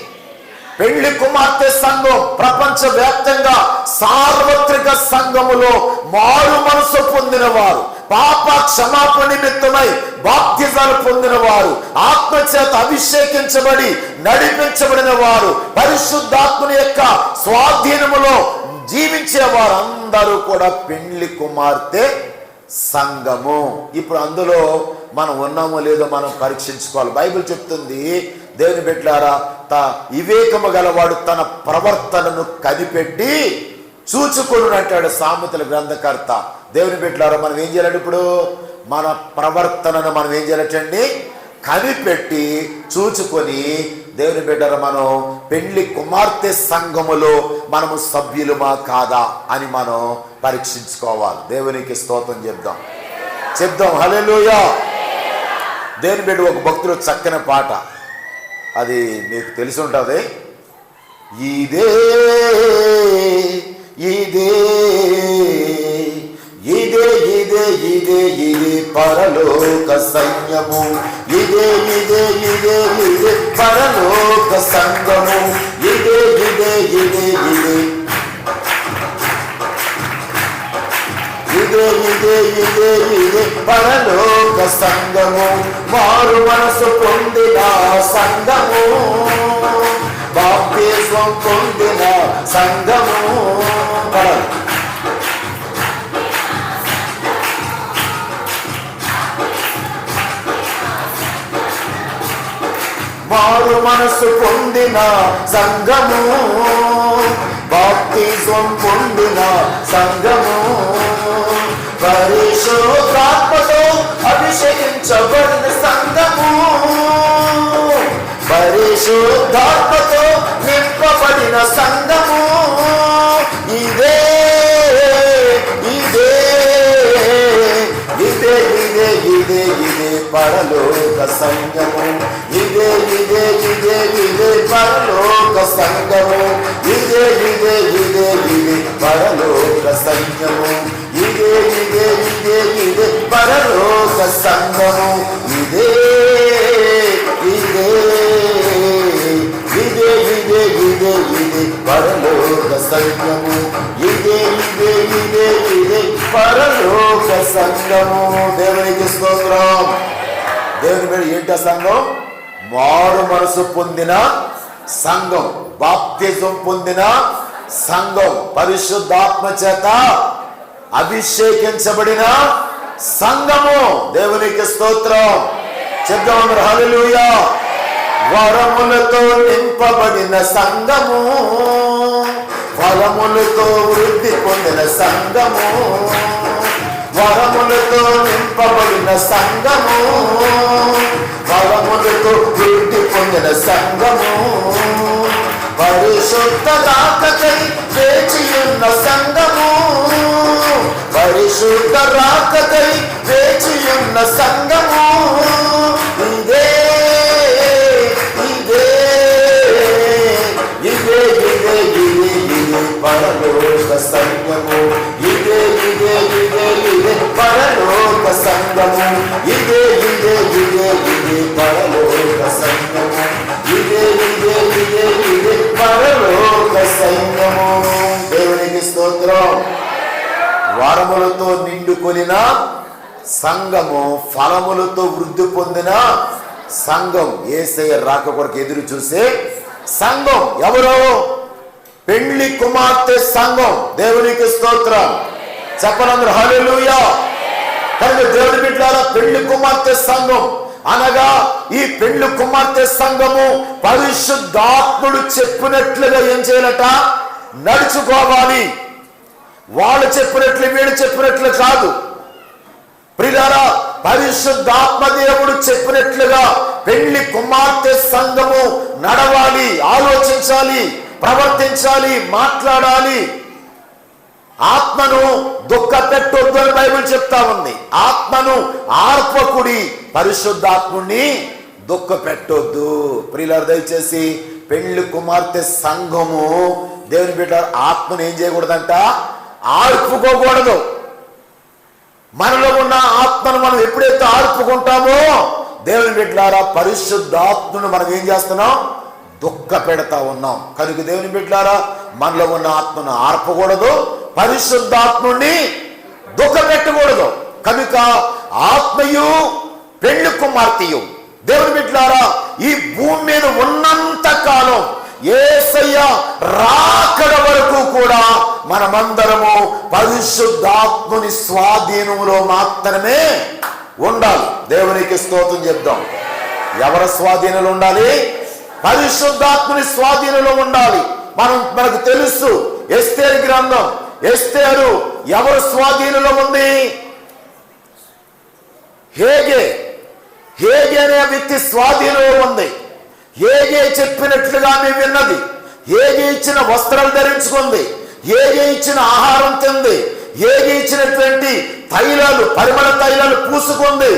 పెళ్లి కుమార్తె సంఘం. ప్రపంచ వ్యాప్తంగా సార్వత్రిక సంఘములో మారు మనసు పొందిన వారు, పాప క్షమాపణ నిమిత్తమై బాప్తిజాలు పొందిన వారు, ఆత్మచేత అభిషేకించబడి నడిపించబడిన వారు, పరిశుద్ధాత్మని యొక్క స్వాధీనములో జీవించే వారు అందరూ కూడా పెళ్లి కుమార్తె సంఘము. ఇప్పుడు అందులో మనం ఉన్నామో లేదో మనం పరీక్షించుకోవాలి. బైబిల్ చెప్తుంది, దేవుని బిడ్డలారా, వివేకము గలవాడు తన ప్రవర్తనను కనిపెట్టి చూచుకొను అంటాడు సామెతల గ్రంథకర్త. దేవుని బిడ్డలారా, మనం ఏం చేయాలంటే ఇప్పుడు మన ప్రవర్తనను మనం ఏం చేయాలంటే కనిపెట్టి చూచుకొని, దేవుని బిడ్డలారా, మనం పెళ్లి కుమార్తె సంఘములో మనము సభ్యులమా కాదా అని మనం పరీక్షించుకోవాలి. దేవునికి స్తోత్రం చెప్దాం హల్లెలూయా. దేవుని బిడ్డ, ఒక భక్తుడు చక్కని పాట, అది మీకు తెలిసి ఉంటుంది. ఇదే ఇదే ఇదే ఇదే ఇదే ఇదే పరలోక సైన్యము, ఇదే ఇదే ఇదే ఇదే పరలోక సంఘము, ఇదే ఇదే ఇదే ఇదే ఇదే ఇదే ఇదే ఇదే పరలోక సంఘము, మారు మనసు పొందిన సంఘము, బాప్తిస్మం పొందిన సంఘము. మారు మనసు పొందిన సంఘము, బాప్తిస్మం పొందిన సంఘము, పరిశుద్ధాత్మతో అభిషేకించబడిన సంఘము, పరిశుద్ధాత్మతో నింపబడిన సంఘము, ఇదే ఇదే ఇదే ఇదే ఇదే ఇదే పరలోక సంఘము, ఇదే ఇదే ఇదే ఇదే పరలోక సంఘము, ఇదే ఇదే ఇదే ఇదే పరలోక సంఘము, ఇదే ఇదే ఇదే ఇదే పరలోక సంఘము, ఇదే ఇదే ఇదే ఇదే ఇదే ఇదే పరలోక సంఘము, ఇదే ఇదే ఇదే ఇదే పరలోక సంఘము. దేవునికి స్తోత్రం. దేవుని పేరు ఏంటి? సంఘం మారు మనసు పొందిన సంఘం, బాప్తిజం పొందిన సంఘం, పరిశుద్ధాత్మ చేత అభిషేకించబడిన సంఘము. దేవునికి స్తోత్రం చెప్దాం హల్లెలూయా. వరములతో నింపబడిన సంఘము, వరములతో వృద్ధి పొందిన సంఘము, వరములతో నింపబడిన సంఘము, వరములతో వృద్ధి పొందిన సంఘము, పరిశుద్ధ రాకకై వేచియున్న సంఘము, పరిశుద్ధ రాకకై వేచియున్న సంఘము, ఇదే ఇదే ఇదే ఇదే ఇదే ఇదే పరలోక సంఘము, ఇదే ఇదే ఇదే ఇదే పరలోక సంఘము, ఇదే ఇదే ఇదే ఇదే పరలోక సంఘము, ఇదే ఇదే ఇదే ఇదే పరలోక సైన్యము. దేవునికి స్తోత్రం. వరములతో నిండుకొనిన సంఘము, ఫలములతో వృద్ధి పొందిన సంఘం, యేసయ్య రాక కొరకు ఎదురు చూసే సంఘం. ఎవరు? పెళ్లి కుమార్తె సంఘం. దేవునికి స్తోత్రం చెప్పనందరూ హల్లెలూయా. కనుక దేవుని బిడ్డలారా, పెళ్లి కుమార్తె సంఘం అనగా ఈ పెళ్లి కుమార్తె సంఘము పరిశుద్ధాత్ముడు చెప్పినట్లుగా ఏం చేయాలట? నడుచుకోవాలి. వాళ్ళు చెప్పినట్లు వీళ్ళు చెప్పినట్లు కాదు ప్రియులారా. పరిశుద్ధాత్మ దేవుడు చెప్పినట్లుగా పెళ్లి కుమార్తె సంఘము నడవాలి, ఆలోచించాలి, ప్రవర్తించాలి, మాట్లాడాలి. ఆత్మను దుఃఖ పెట్టొద్దు అని బైబిల్ చెప్తా ఉంది. ఆత్మను ఆర్పకుడి, పరిశుద్ధాత్ముని దుఃఖ పెట్టొద్దు. ప్రియులారా, దయచేసి పెళ్లి కుమార్తె సంఘము దేవుని బిడ్డ ఆత్మను ఏం చేయకూడదంట? ఆర్పుకోకూడదు. మనలో ఉన్న ఆత్మను మనం ఎప్పుడైతే ఆర్పుకుంటామో దేవుని బిడ్డలారా పరిశుద్ధాత్మను మనం ఏం చేస్తున్నాం? దుఃఖ పెడతా ఉన్నాం. కనుక దేవుని బిడ్డలారా మనలో ఉన్న ఆత్మను ఆర్పకూడదు, పరిశుద్ధాత్ముని దుఃఖ పెట్టకూడదు. కనుక ఆత్మయు పెళ్లి కుమార్తెయు దేవుని బిడ్డలారా ఈ భూమి మీద ఉన్నంత కాలం యేసయ్య రాకడ వరకు కూడా మనమందరము పరిశుద్ధాత్ముని స్వాధీనంలో మాత్రమే ఉండాలి. దేవునికి స్తోత్రం చెప్దాం. ఎవరి స్వాధీనంలో ఉండాలి? పరిశుద్ధాత్ముని స్వాధీనంలో ఉండాలి. మనకు తెలుసు ఎస్తేరు గ్రంథం. ఎస్తేరు ఎవరి స్వాధీనంలో ఉంది? హేగే అనే వ్యక్తి స్వాధీనంలో ఉంది. హేగే చెప్పినట్లుగా ఆమె విన్నది. హేగే ఇచ్చిన వస్త్రాలు ధరించుకుంది. హేగే ఇచ్చిన ఆహారం తింది. హేగే ఇచ్చినటువంటి తైలాలు, పరిమళ తైలాలు పూసుకుంది.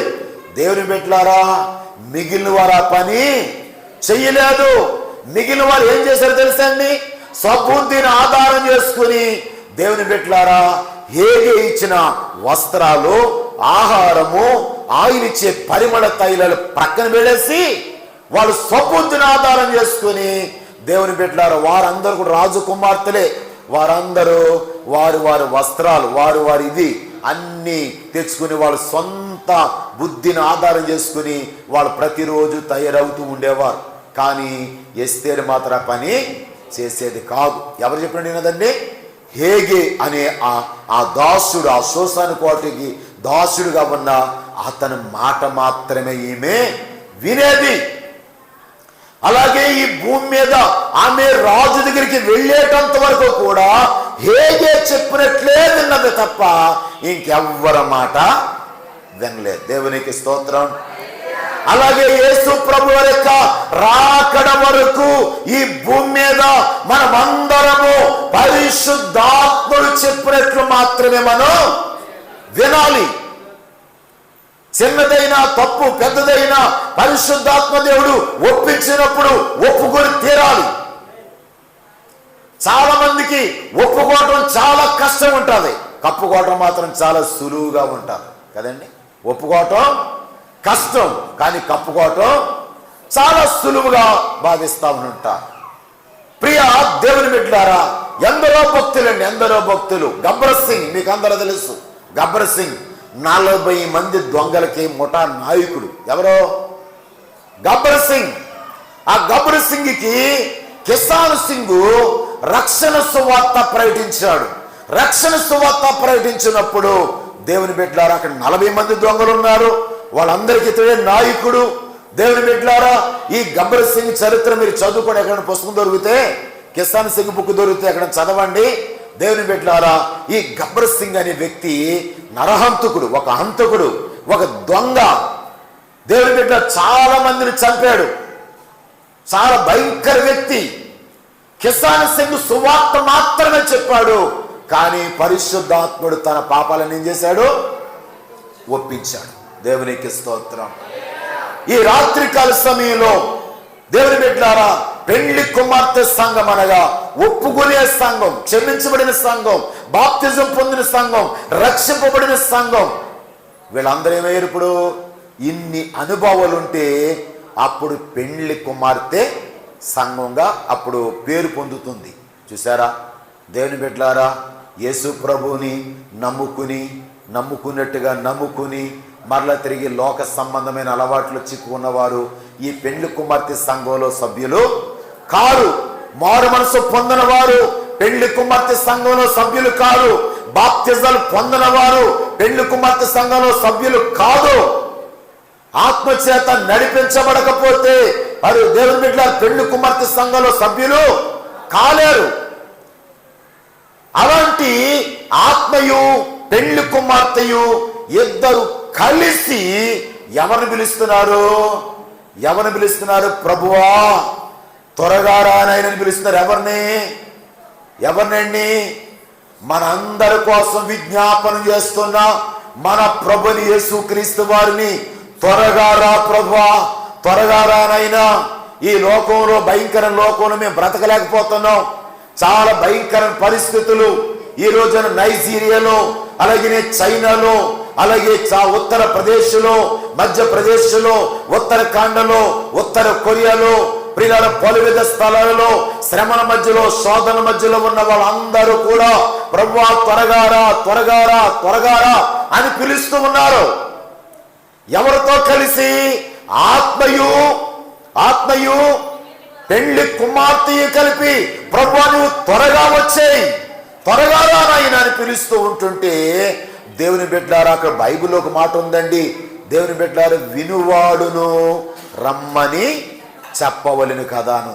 దేవుని బిడ్డలారా మిగిలిన వారు ఆ పని చెయ్యలేదు. మిగిలిన వారు ఏం చేశారు తెలుసా అండి? స్వబుద్ధిని ఆధారం చేసుకుని దేవుని బిడ్డలారా హేగే ఇచ్చిన వస్త్రాలు, ఆహారము, ఆయన ఇచ్చే పరిమళ తైలాలు ప్రక్కన వెళ్ళేసి వాళ్ళు స్వబుద్ధిని ఆధారం చేసుకుని దేవుని బిడ్డలారా వారందరూ కూడా రాజు కుమార్తెలే. వారందరూ వారి వస్త్రాలు, వారి ఇది అన్నీ తెచ్చుకుని వాళ్ళు సొంత బుద్ధిని ఆధారం చేసుకుని వాళ్ళు ప్రతిరోజు తయారవుతూ ఉండేవారు. కానీ ఎస్తేరు మాత్రం పని చేసేది కాదు. ఎవరు చెప్పినదండి? హేగే అనే ఆ దాసుడు, ఆ శోషాను కోటకి దాసుడుగా ఉన్న అతని మాట మాత్రమే ఈమె వినేది. అలాగే ఈ భూమి మీద ఆమె రాజు దగ్గరికి వెళ్ళేటంత వరకు కూడా హేగే చెప్పినట్లే విన్నది తప్ప ఇంకెవ్వరి మాట వినలేదు. దేవునికి స్తోత్రం. అలాగే యేసు ప్రభు యొక్క రాకడ వరకు ఈ భూమి మీద మనమందరము పరిశుద్ధాత్ముడు చెప్పినట్లు మాత్రమే మనం వినాలి. చిన్నదైనా తప్పు, పెద్దదైనా పరిశుద్ధాత్మ దేవుడు ఒప్పించినప్పుడు ఒప్పుకొని తీరాలి. చాలా మందికి ఒప్పుకోవటం చాలా కష్టం ఉంటుంది, కప్పుకోవటం మాత్రం చాలా సులువుగా ఉంటుంది కదండి. ఒప్పుకోవటం కష్టం, కానీ కప్పుకోవటం చాలా సులువుగా భావిస్తా ఉంటారు. ప్రియ దేవుని బిడ్డలారా ఎందరో భక్తులు. గబ్బర్ సింగ్ మీకు అందరూ తెలుసు. గబ్బర్ సింగ్ 40 మంది దొంగలకి ముఠా నాయకుడు. ఎవరో గబ్బర్ సింగ్. ఆ గబ్బర్ సింగ్కి కిసాన్ సింగ్ రక్షణ సువార్త ప్రకటించాడు. రక్షణ సువార్త ప్రకటించినప్పుడు దేవుని బిడ్డలారా అక్కడ 40 మంది దొంగలు ఉన్నారు. వాళ్ళందరికీ ఇతడే నాయకుడు. దేవుని బిడ్డలారా ఈ గబ్బర్ సింగ్ చరిత్ర మీరు చదువుకొని ఎక్కడ పుస్తకం దొరికితే, కిసాన్ సింగ్ బుక్ దొరికితే ఎక్కడ చదవండి. దేవుని బిడ్డలారా ఈ గబ్బర్ సింగ్ అనే వ్యక్తి నరహంతకుడు, ఒక హంతకుడు, ఒక దొంగ. దేవుని బిడ్డ చాలా మందిని చంపాడు. చాలా భయంకర వ్యక్తి. కిసాన్ సింగ్ సువార్త మాత్రమే చెప్పాడు, కానీ పరిశుద్ధాత్ముడు తన పాపాలను ఏం చేశాడు? ఒప్పించాడు. దేవునికి స్తోత్రం. ఈ రాత్రికాల సమయంలో దేవుని బిడ్డలారా పెళ్లి కుమార్తె సంఘం అనగా ఒప్పుకునే సంఘం, క్షమించబడిన సంఘం, బాప్తిజం పొందిన సంఘం, రక్షింపబడిన సంఘం. వీళ్ళందరూ ఏమయ్యారు? ఇప్పుడు ఇన్ని అనుభవాలుంటే అప్పుడు పెళ్లి కుమార్తె సంఘంగా అప్పుడు పేరు పొందుతుంది. చూసారా దేవుని బిడ్డలారా, యేసు ప్రభువుని నమ్ముకున్నట్టుగా నమ్ముకుని మరలా తిరిగి లోక సంబంధమైన అలవాట్లు చిక్కుకున్నవారు ఈ పెళ్లి కుమార్తె సంఘంలో సభ్యులు కారు. మారు మనసు పొందిన వారు పెళ్లి కుమార్తె సంఘంలో సభ్యులు కారు. బాప్తిజాలు పొందిన వారు పెళ్లి కుమార్తె సంఘంలో సభ్యులు కాదు. ఆత్మచేత నడిపించబడకపోతే వారు దేవుని బిడ్డల పెళ్లి కుమార్తె సంఘంలో సభ్యులు కాలేరు. అలాంటి ఆత్మయు పెళ్లి కుమార్తెయు ఇద్దరు కలిసి ఎవరిని పిలుస్తున్నారు? ప్రభువా త్వరగా రానని పిలుస్తున్నారు. ఎవరినండి? మనందరి కోసం విజ్ఞాపన చేస్తున్న మన ప్రభుని యేసుక్రీస్తు వారిని, త్వరగా రా ప్రభువా, త్వరగా రానైనా. ఈ లోకంలో, భయంకర లోకంలో మేము బ్రతకలేకపోతున్నాం. చాలా భయంకర పరిస్థితులు ఈ రోజున నైజీరియాలో, అలాగే చైనాలో, అలాగే ఉత్తరప్రదేశ్లో, మధ్యప్రదేశ్లో, ఉత్తరాఖండ్లో, ఉత్తర కొరియాలో, ప్రియుల పలు విధ స్థలాలలో శ్రమల మధ్యలో, శోధన మధ్యలో ఉన్న వాళ్ళందరూ కూడా ప్రభువా త్వరగారా త్వరగారా త్వరగారా అని పిలుస్తూ ఉన్నారు. ఎవరితో కలిసి? ఆత్మయు పెళ్లి కుమార్తెయు కలిపి ప్రభువా నువ్వు త్వరగా వచ్చేయి, త్వరగా రానాయన అని పిలుస్తూ ఉంటుంటే, దేవుని బిడ్డలారా అక్కడ బైబిల్లో ఒక మాట ఉందండి. దేవుని బిడ్డలారా వినువాడును రమ్మని చెప్పవలెను కదా అని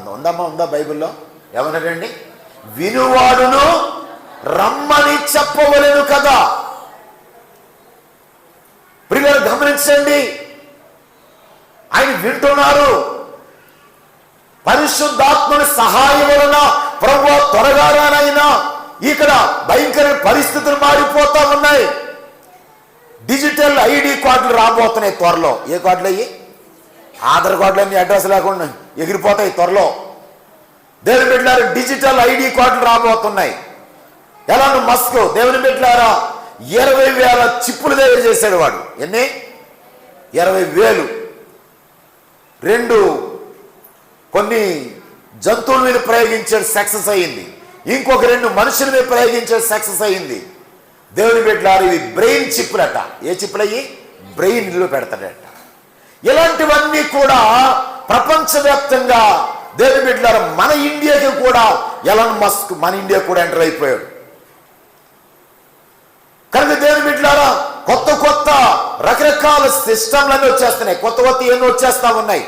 ఉందా బైబిల్లో? ఏమన్నాడండి? వినువాడును రమ్మని చెప్పవలెను కదా. ప్రియులారా గమనించండి, ఆయన వింటున్నారు. పరిశుద్ధాత్మని సహాయం వలన ప్రభువా త్వరగా రానైనా. ఇక్కడ భయంకర పరిస్థితులు మారిపోతా ఉన్నాయి. డిజిటల్ ఐడి కార్డులు రాబోతున్నాయి త్వరలో. ఏ కార్డులు అయ్యి? ఆధార్ కార్డులు అన్ని అడ్రస్ లేకుండా ఎగిరిపోతాయి త్వరలో. దేవుని బిడ్డలారా డిజిటల్ ఐడి కార్డులు రాబోతున్నాయి. ఎలాను మస్క్ దేవుని బిడ్డలారా 20,000 చిప్పులు దగ్గర చేశాడు వాడు. ఎన్ని? 20,000. 2 కొన్ని జంతువుల మీద ప్రయోగించాడు, సక్సెస్ అయ్యింది. ఇంకొక 2 మనుషుల మీద ప్రయోగించాడు, సక్సెస్ అయ్యింది. దేవుని బిడ్డలారా ఇవి బ్రెయిన్ చిప్పులట. ఏ చిప్పులు అయ్యి? బ్రెయిన్లో పెడతాడట. ఇలాంటివన్నీ కూడా ప్రపంచవ్యాప్తంగా దేవుని బిడ్డలారా మన ఇండియాకి కూడా ఎలాన్ మస్క్ మన ఇండియా కూడా ఎంటర్ అయిపోయాడు. కనుక దేవుని బిడ్డలారా కొత్త రకరకాల సిస్టంలన్నీ వచ్చేస్తున్నాయి. కొత్త ఎన్నో వచ్చేస్తా ఉన్నాయి.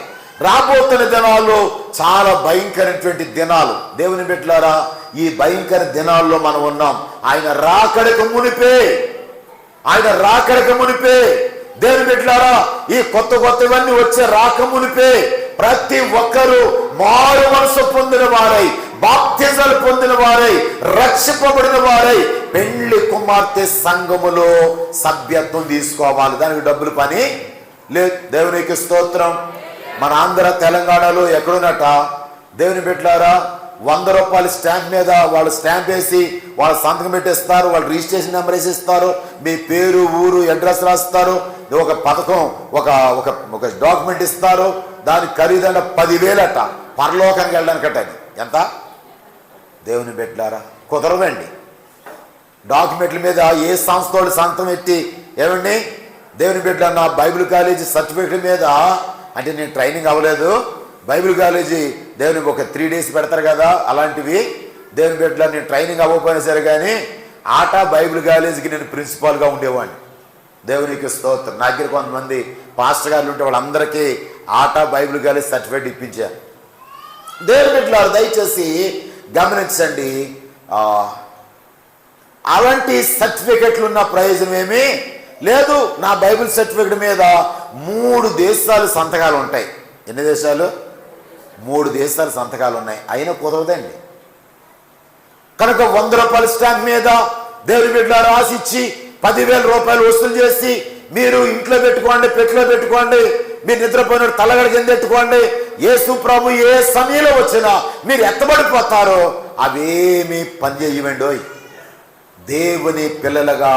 రాబోతున్న దినాల్లో చాలా భయంకరమైనటువంటి దినాలు. దేవుని బిడ్డలారా ఈ భయంకర దినాల్లో మనం ఉన్నాం. ఆయన రాకడకు మునిపే దేవుని బిడ్డలారా ఈ కొత్తవన్నీ వచ్చే రాకమునిపే ప్రతి ఒక్కరూ మారు మనసు పొందిన వారై, బాప్తిజాలు పొందిన వారై, రక్షింపబడిన వారై పెళ్లి కుమార్తె సంఘములో సభ్యత్వం తీసుకోవాలి. దానికి డబ్బులు పని లేదు. దేవునికి స్తోత్రం. మన ఆంధ్ర తెలంగాణలో ఎక్కడున్నట దేవుని బిడ్డలారా 100 రూపాయల స్టాంప్ మీద వాళ్ళు స్టాంప్ వేసి వాళ్ళు సంతకం పెట్టేస్తారు. వాళ్ళు రిజిస్ట్రేషన్ నెంబర్ వేసి ఇస్తారు. మీ పేరు, ఊరు, అడ్రస్ రాస్తారు. ఒక పథకం, ఒక డాక్యుమెంట్ ఇస్తారు. దాని ఖరీదంట 10,000 అట. పరలోకానికి వెళ్ళడానికట. అది ఎంత? దేవుని బిడ్డలారా కుదరదండి. డాక్యుమెంట్ల మీద ఏ సంస్థ వాళ్ళు సంతకం ఎట్టి ఏమండి దేవుని బిడ్డ నా బైబిల్ కాలేజీ సర్టిఫికేట్ మీద, అంటే నేను ట్రైనింగ్ అవ్వలేదు, బైబిల్ కాలేజీ దేవుని ఒక 3 days పెడతారు కదా, అలాంటివి దేవుని బిడ్డలో నేను ట్రైనింగ్ అవ్వకపోయినా సరే కానీ ఆటా బైబిల్ కాలేజీకి నేను ప్రిన్సిపాల్గా ఉండేవాడిని. దేవునికి స్తోత్రం. నా దగ్గర కొంతమంది పాస్టర్ గారు ఉంటే వాళ్ళందరికీ ఆటా బైబిల్ కాలేజ్ సర్టిఫికేట్ ఇప్పించాను. దేవుని బిడ్డలారా దయచేసి గమనించండి, అలాంటి సర్టిఫికెట్లు ఉన్న ప్రయోజనం ఏమీ లేదు. నా బైబిల్ సర్టిఫికెట్ మీద 3 దేశాలు సంతకాలు ఉంటాయి. ఎన్ని దేశాలు? 3 దేశాలు సంతకాలు ఉన్నాయి. అయినా కుదరదండి. కనుక 100 రూపాయల స్టాంప్ మీద దేవుని బిడ్డలారా రాసిచ్చి 10,000 రూపాయలు వసూలు చేసి మీరు ఇంట్లో పెట్టుకోండి, పెట్టిలో పెట్టుకోండి, మీరు నిద్రపోయిన తలగడ కింద పెట్టుకోండి, యేసు ప్రభు ఏ సమయంలో వచ్చినా మీరు ఎత్తబడిపోతారో అవేమీ పనిచేయవండోయ్. దేవుని పిల్లలుగా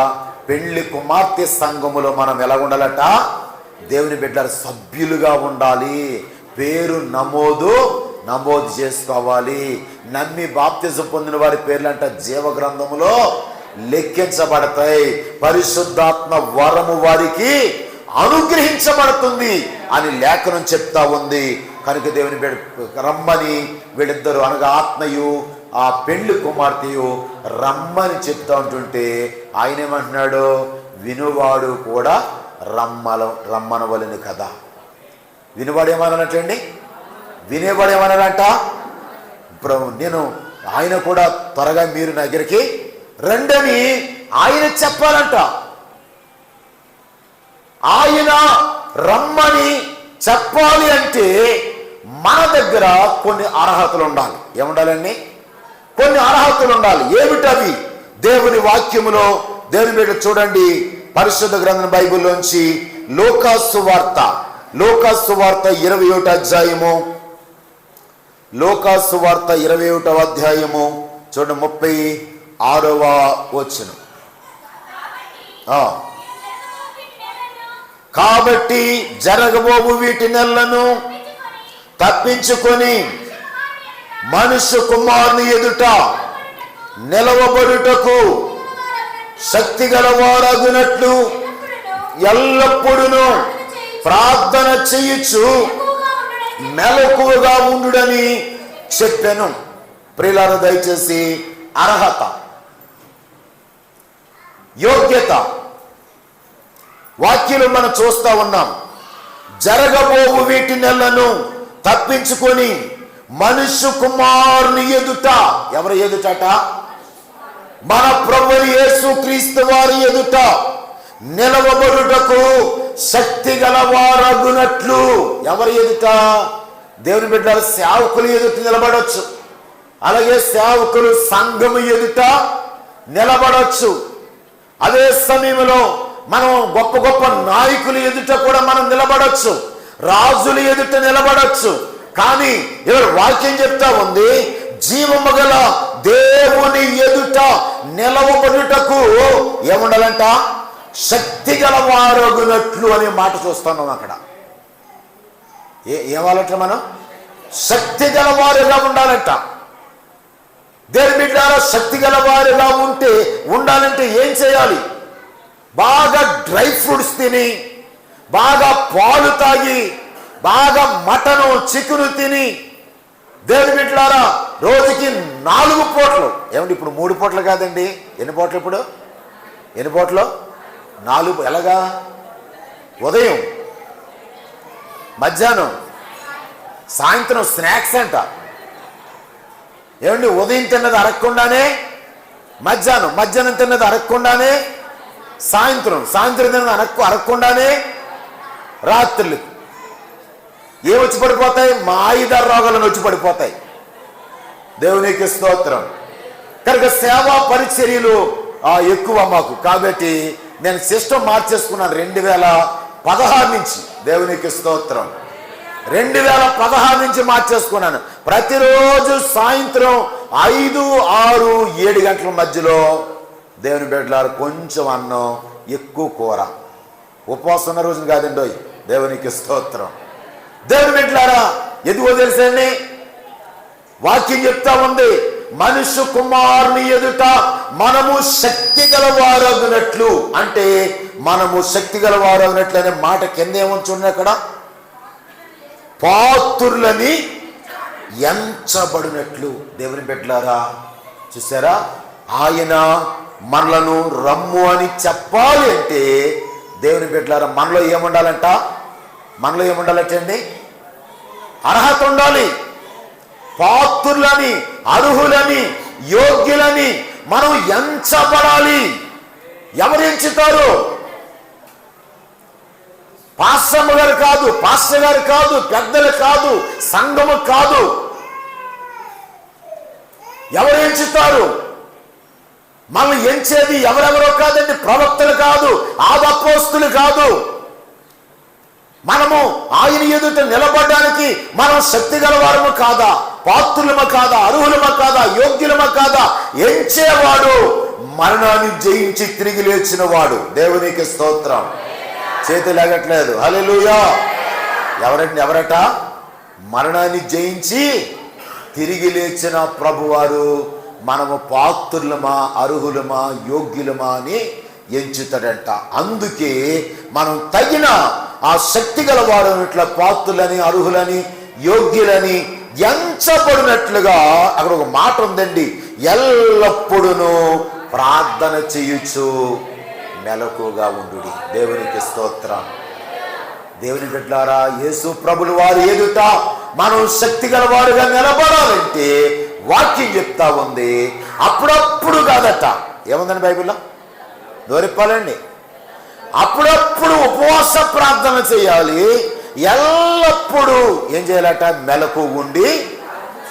పెళ్లి కుమార్తె సంఘములో మనం ఎలా ఉండాలట? దేవుని బిడ్డల సభ్యులుగా ఉండాలి. పేరు నమోదు చేసుకోవాలి. నమ్మి బాప్తిజం పొందిన వారి పేర్లంట జీవ గ్రంథములో లెక్కించబడతాయి. పరిశుద్ధాత్మ వరము వారికి అనుగ్రహించబడుతుంది అని లేఖనం చెప్తా ఉంది. కనుక దేవుని బిడ్డ రమ్మని వీళ్ళిద్దరు అనగా ఆత్మయు ఆ పెళ్లి కుమార్తెయు రమ్మని చెప్తా ఉంటుంటే ఆయన ఏమంటున్నాడు? వినువాడు కూడా రమ్మనవలెను కదా. వినేవాడు ఏమన్నానంటండి? వినేవాడు ఏమన్నాడంట? నేను ఆయన కూడా త్వరగా మీరు నా దగ్గరికి రండని ఆయన చెప్పాలంట. ఆయన రమ్మని చెప్పాలి అంటే మన దగ్గర కొన్ని అర్హతలు ఉండాలి. ఏముండాలండి? కొన్ని అర్హతలు ఉండాలి. ఏమిటవి? దేవుని వాక్యములో దేవుని బిడ్డ చూడండి, పరిశుద్ధ గ్రంథం బైబిల్లోంచి లోకాసు వార్త 21వ అధ్యాయము, లోకాసు వార్త 21వ అధ్యాయము చూడండి 36వ వచనం. కాబట్టి జరగబోవు వీటి నెలను తప్పించుకొని మనుష్య కుమారుని ఎదుట నిలవబడుటకు శక్తి గలవారగునట్లు ఎల్లప్పుడూ ప్రార్థన చేయుచు మెలకువగా ఉండుడని చెప్పాను. ప్రియులారా, దయచేసి అర్హత, యోగ్యత వాక్యంలో మనం చూస్తా ఉన్నాం. జరగబోవు వీటి నెలను తప్పించుకొని మనుష్య కుమారుని ఎదుట, ఎవరు ఎదుటట? మన ప్రభువు యేసుక్రీస్తు వారి ఎదుట నిలవబడుటకు శక్తి గలవారగునట్లు. ఎవరి ఎదుట? దేవుని బిడ్డల సేవకులు ఎదుట నిలబడొచ్చు, అలాగే సేవకులు సంఘము ఎదుట నిలబడొచ్చు. అదే సమయంలో మనం గొప్ప గొప్ప నాయకులు ఎదుట కూడా మనం నిలబడొచ్చు, రాజులు ఎదుట నిలబడొచ్చు. కానీ ఇక్కడ వాక్యం చెప్తా ఉంది, జీవము గల దేవుని ఎదుట నిలవబడుటకు ఏముండాలంట? శక్తి గలవారగునట్లు అనే మాట చూస్తున్నాం అక్కడ. ఏమాలంట? మనం శక్తి గలవారుగా ఉండాలంట. దేవుని బిడ్డలారా, శక్తి గలవారుగా ఉండాలంటే ఏం చేయాలి? బాగా డ్రై ఫ్రూట్స్ తిని, బాగా పాలు తాగి, బాగా మటను చికెను తిని, దేవుని బిడ్డలారా రోజుకి 4 పూటలు, ఏమండి ఇప్పుడు 3 పూటలు కాదండి, ఎన్ని పూటలు? ఇప్పుడు ఎన్ని పూటలు? 4. ఎలాగా? ఉదయం, మధ్యాహ్నం, సాయంత్రం స్నాక్స్ అంట. ఏమండి, ఉదయం తిన్నది అరగకుండానే మధ్యాహ్నం తిన్నది అరగకుండానే సాయంత్రం తిన్నది అరగకుండానే రాత్రులు ఏమొచ్చి పడిపోతాయి? మాయిద రోగాలను వచ్చి పడిపోతాయి. దేవునికి స్తోత్రం. కనుక సేవా పరిచర్యలు ఎక్కువ మాకు, కాబట్టి నేను సిస్టమ్ మార్చేసుకున్నాను 2016 నుంచి. దేవునికి స్తోత్రం. 2016 నుంచి మార్చేసుకున్నాను. ప్రతిరోజు సాయంత్రం 5, 6, 7 గంటల మధ్యలో దేవుని బిడ్డలారు కొంచెం అన్నం, ఎక్కువ కూర. ఉపవాసం ఉన్న రోజున కాదండి. దేవునికి స్తోత్రం. దేవుని బిడ్డలారా, ఎందుకో తెలుసండి, వాక్యం చెప్తా ఉంది, మనుష్య కుమారుని ఎదుట మనము శక్తి గలవారగునట్లు. అంటే మనము శక్తి గలవారగునట్లు అనే మాట కింద ఏముంచున్నాయి అక్కడ? పాత్రులని ఎంచబడినట్లు. దేవుని బిడ్డలారా, చూసారా? ఆయన మనలను రమ్ము అని చెప్పాలి అంటే దేవుని బిడ్డలారా మనలో ఏముండాలంట? మనలో ఏముండాలంటండి? అర్హత ఉండాలి. పాత్రులని, అర్హులని, యోగ్యులని మనం ఎంచబడాలి. ఎవరు ఎంచుతారు? పాస్టమ్మ గారు కాదు, పాస్టర్ గారు కాదు, పెద్దలు కాదు, సంఘము కాదు. ఎవరు ఎంచుతారు? మనం ఎంచేది ఎవరెవరో కాదండి. ప్రవక్తలు కాదు, అపోస్తలులు కాదు. మనము ఆయన ఎదుట నిలబడడానికి మనం శక్తి గలవారము కాదా? పాత్రులమ కాదా? అర్హులమ కాదా? యోగ్యులమ కాదా? ఎంచేవాడు మరణాన్ని జయించి తిరిగి లేచిన వాడు. దేవునికి స్తోత్రం. చేతి లాగట్లేదు. హల్లెలూయా. ఎవరట? మరణాన్ని జయించి తిరిగి లేచిన ప్రభువారు మనము పాత్రులమా, అర్హులమా, యోగ్యులమా అని ఎంచుతాడంట. అందుకే మనం తగిన ఆ శక్తి గలవారు ఇట్లా పాత్రులని, అర్హులని, యోగ్యులని ఎంచబడినట్లుగా అక్కడ ఒక మాట ఉందండి, ఎల్లప్పుడూ ప్రార్థన చేయుచు మెలకుగా ఉండు. దేవునికి స్తోత్రం. దేవుని బిడ్డలారా, యేసు ప్రభులు వారు ఎదుట మనం శక్తి గలవారుగా నిలబడాలంటే వాక్యం చెప్తా ఉంది, అప్పుడప్పుడు కాదట. ఏముందండి బైబిల్లో? దోరిప్పాలండి. అప్పుడప్పుడు ఉపవాస ప్రార్థన చేయాలి, ఎల్లప్పుడూ ఏం చేయాలట? మెలకు ఉండి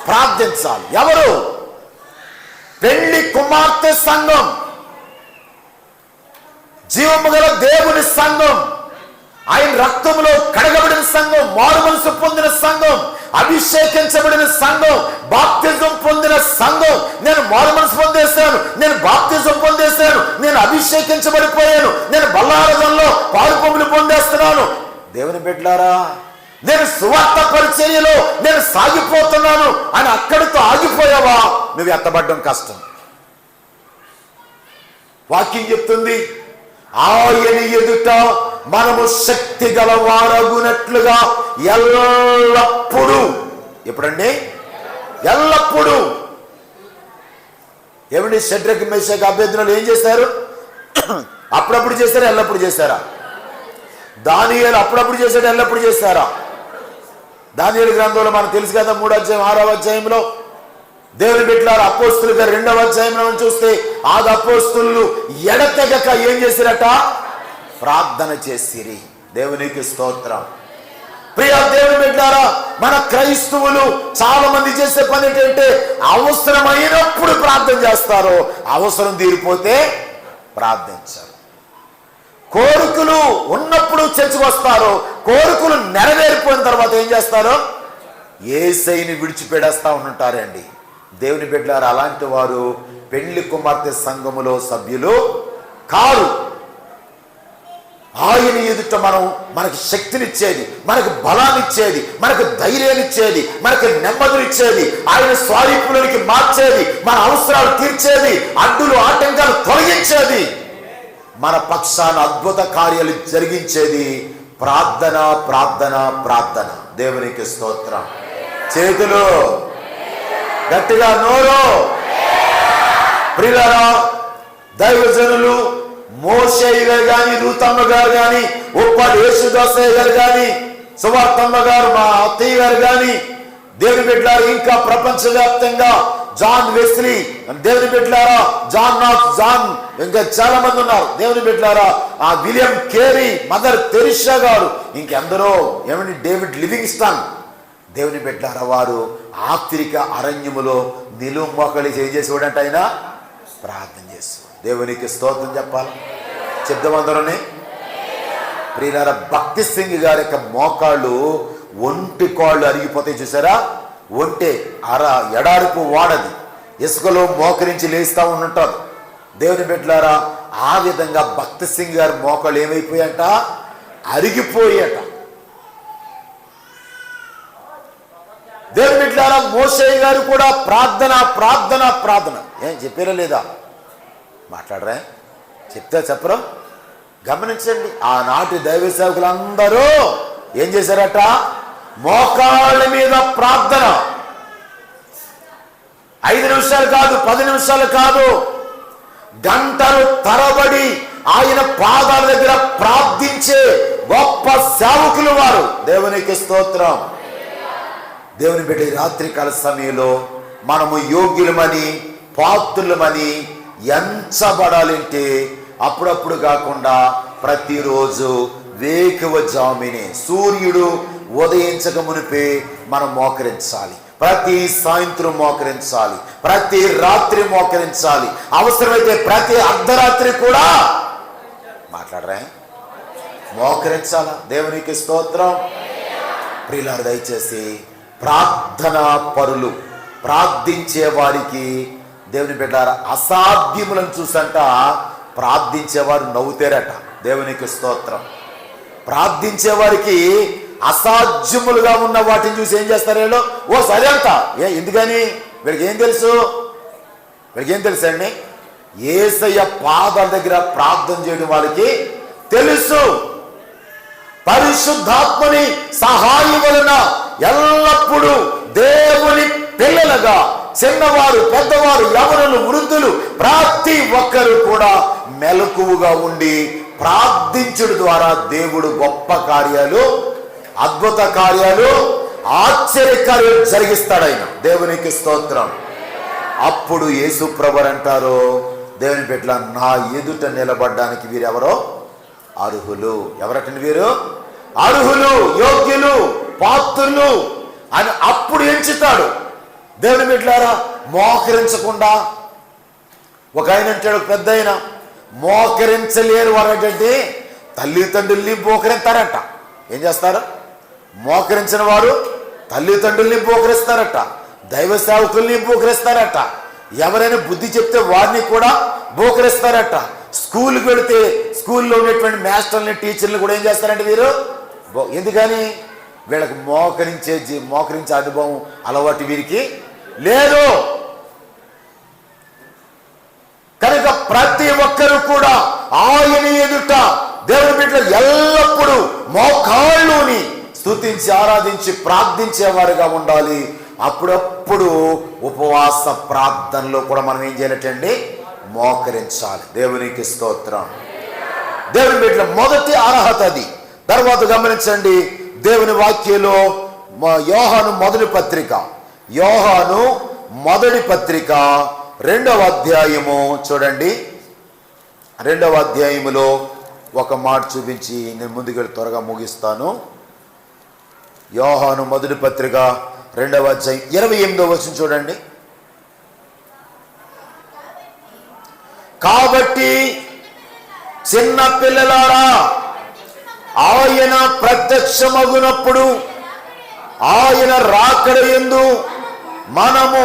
ప్రార్థించాలి. ఎవరు? పెళ్లి కుమార్తె సంఘం, జీవము గల దేవుని సంఘం, ఆయన రక్తంలో కడగబడిన సంఘం, మారు మనసు పొందిన సంఘం, అభిషేకించబడిన సంఘం, బాప్తిజం పొందిన సంఘం. నేను మారు మనసు పొందేశాను, నేను బాప్తిజం పొందేశాను, నేను అభిషేకించబడిపోయాను, నేను బల్లారదంలో పాలుపొమ్ములు పొందేస్తున్నాను. దేవుని బిడ్డలారా, నేను సువార్త పరిచర్యలో నేను సాగిపోతున్నాను అని అక్కడితో ఆగిపోయావా? నువ్వు ఎత్తబడ్డం కష్టం. వాక్యం చెప్తుంది, ఆయన ఎదుట మనము శక్తి గల వారగునట్లుగా ఎల్లప్పుడూ. ఎప్పుడండి? ఎల్లప్పుడూ. ఏమండి? షడ్రక్ మేషక్ అబేద్నెగోలు ఏం చేశారు? అప్పుడప్పుడు చేశారా? ఎల్లప్పుడు చేశారా? దానియేలు అప్పుడప్పుడు చేశాడు, ఎల్లప్పుడు చేశారా? దానియేలు గ్రంథంలో మనకు తెలుసు కదా, 3వ అధ్యాయం 6వ అధ్యాయంలో దేవుని బిడ్డలారా, అపోస్తుల 2వ అధ్యాయంలో చూస్తే ఆది అపోస్తులు ఎడతెగక ఏం చేసిరట? ప్రార్థన చేసిరి. దేవునికి స్తోత్రం. ప్రియ దేవుని బిడ్డలారా, మన క్రైస్తవులు చాలా మంది చేసే పని ఏంటంటే అవసరమైనప్పుడు ప్రార్థన చేస్తారు, అవసరం తీరిపోతే ప్రార్థించారు. కోరికలు ఉన్నప్పుడు చర్చకు వస్తారు, కోరికలు నెరవేరిపోయిన తర్వాత ఏం చేస్తారు? యేసయ్యని విడిచిపెడేస్తా ఉంటారండి. దేవుని బిడ్డలారా, అలాంటి వారు పెళ్లి కుమార్తె సంఘములో సభ్యులు కారు. ఆయన ఎదుట మనకి శక్తినిచ్చేది, మనకు బలాన్నిచ్చేది, మనకు ధైర్యాన్నిచ్చేది, మనకు నెమ్మదినిచ్చేది, ఆయన స్వారీపులకి మార్చేది, మన అవసరాలు తీర్చేది, అడ్డులు ఆటంకాలు తొలగించేది, మన పక్షాన అద్భుత కార్యాలు జరిగించేది ప్రార్థన, ప్రార్థన, ప్రార్థన. దేవునికి స్తోత్రం. చేతులు గట్టిగా, నోరు. ప్రియులారా, దైవజనులు మోషేయ్య గారు కానీ, రూతమ్మ గారు కానీ, ఉప్పాడు యేసుదాసయ్య గారు కానీ, సువార్తమ్మ గారు, మా అత్తయ్య గారు కానీ, దేవుని బిడ్డలారా, ఇంకా ప్రపంచవ్యాప్తంగా జాన్ వెస్లీ, దేవుని బిడ్డలారా, జాన్ ఇంకా చాలా మంది ఉన్నారు. దేవుని బిడ్డలారా, ఆ విలియం కేరీ, మదర్ తెరిసా గారు, ఇంకెందరో, ఏమని డేవిడ్ లివింగ్స్టన్. దేవుని బిడ్డలారా, వారు ఆఫ్రిక అరణ్యములో నిలువు మోకలి ఏం చేసేవాడంట? ఆయన ప్రార్థన చేసేవాడు. దేవునికి స్తోత్రం చెప్పాలి. చెప్దామందరూనే. ప్రియులారా, భక్తి సింగ్ గారి యొక్క మోకాళ్ళు, ఒంటి కాళ్ళు అరిగిపోతాయి చూసారా? ఒంటే ఎడారుపు వాడది, ఇసుకలో మోకరించి లేస్తూ ఉంటారు. దేవుని బిడ్డలారా, ఆ విధంగా భక్తి సింగ్ గారి మోకాళ్ళు ఏమైపోయాట? అరిగిపోయాట. దేవుని బిడ్డలారా, మోషేయ్య గారు కూడా ప్రార్థన, ప్రార్థన, ప్రార్థన. ఏం చెప్పారా లేదా? మాట్లాడరా? చెప్తే చెప్పరు? గమనించండి. ఆనాటి దైవ సేవకులందరూ ఏం చేశారట? మోకాళ్ళ మీద ప్రార్థన. 5 నిమిషాలు కాదు, 10 నిమిషాలు కాదు, గంటలు తరబడి ఆయన పాదాల దగ్గర ప్రార్థించే గొప్ప సేవకులు వారు. దేవునికి స్తోత్రం. దేవుని బిడ్డ, రాత్రికాల సమయంలో మనము యోగ్యులమని, పాత్రులమని ఎంచబడాలంటే అప్పుడప్పుడు కాకుండా ప్రతిరోజు వేకువజామునే సూర్యుడు ఉదయించక మునిపే మనం మోకరించాలి. ప్రతి సాయంత్రం మోకరించాలి, ప్రతి రాత్రి మోకరించాలి, అవసరమైతే ప్రతి అర్ధరాత్రి కూడా మాట్లాడరా మోకరించాలా. దేవునికి స్తోత్రం. ప్రియులారా, దయచేసి ప్రార్థనా పరులు, ప్రార్థించే వారికి దేవుని బిడ్డారా, అసాధ్యములను చూసంట ప్రార్థించేవారు నవ్వుతారట. దేవునికి స్తోత్రం. ప్రార్థించే వారికి అసాధ్యములుగా ఉన్న వాటిని చూసి ఏం చేస్తారు వీళ్ళు? ఓ సరే అంట. ఎందుకని? వీళ్ళకి ఏం తెలుసు? వీళ్ళకి ఏం తెలుసు అండి? యేసయ్య పాదాల దగ్గర ప్రార్థన చేయడం వాళ్ళకి తెలుసు. పరిశుద్ధాత్మని సహాయం వలన ఎల్లప్పుడూ దేవుని పిల్లలుగా, చిన్నవారు, పెద్దవారు, యవనులు, వృద్ధులు, ప్రతి ఒక్కరు కూడా మెలకువగా ఉండి ప్రార్థించుడు ద్వారా దేవుడు గొప్ప కార్యాలు, అద్భుత కార్యాలు, ఆశ్చర్యకార్యాలు జరిగిస్తాడు ఆయన. దేవునికి స్తోత్రం. అప్పుడు యేసు ప్రభువు అంటారు, దేవుని బిడ్డల, నా ఎదుట నిలబడడానికి వీరెవరో అర్హులు. ఎవరటండి వీరు? అర్హులు, యోగ్యులు, పాత్రులు అని అప్పుడు ఎంచుతాడు. దేవుని బిడ్డలారా, మోకరించకుండా ఒక ఆయన అంటాడు, పెద్ద ఆయన, మోకరించలేని వారు ఏంటంటే తల్లిదండ్రుల్ని మోకరిస్తారట. ఏం చేస్తారు? మోకరించిన వారు తల్లిదండ్రుల్ని మోకరిస్తారట, దైవ సేవకుల్ని మోకరిస్తారట, ఎవరైనా బుద్ధి చెప్తే వారిని కూడా మోకరిస్తారట. స్కూల్కి వెళితే స్కూల్లో ఉన్నటువంటి మాస్టర్ని, టీచర్ని కూడా ఏం చేస్తారంటే వీరు. ఎందుకని? వీళ్ళకి మోకరించే అనుభవం, అలవాటు వీరికి లేదు. కనుక ప్రతి ఒక్కరు కూడా ఆయన ఎదుట దేవుని బిడ్డలు ఎల్లప్పుడూ మోకాళ్ళుని స్తుతించి, ఆరాధించి, ప్రార్థించేవారుగా ఉండాలి. అప్పుడప్పుడు ఉపవాస ప్రార్థనలో కూడా మనం ఏం చేయాలంటే మోకరించాలి. దేవునికి స్తోత్రం. దేవుని బిడ్డల మొదటి అర్హత అది. తర్వాత గమనించండి, దేవుని వాక్యంలో యోహాను మొదటి పత్రిక, యోహాను మొదటి పత్రిక 2వ అధ్యాయము చూడండి. 2వ అధ్యాయములో ఒక మాట చూపించి నేను ముందుకెళ్ళి త్వరగా ముగిస్తాను. యోహాను మొదటి పత్రిక 2వ అధ్యాయం 28వ వచనం చూడండి. కాబట్టి చిన్న పిల్లలారా, ఆయన ప్రత్యక్షమగునప్పుడు ఆయన రాకడ యందు మనము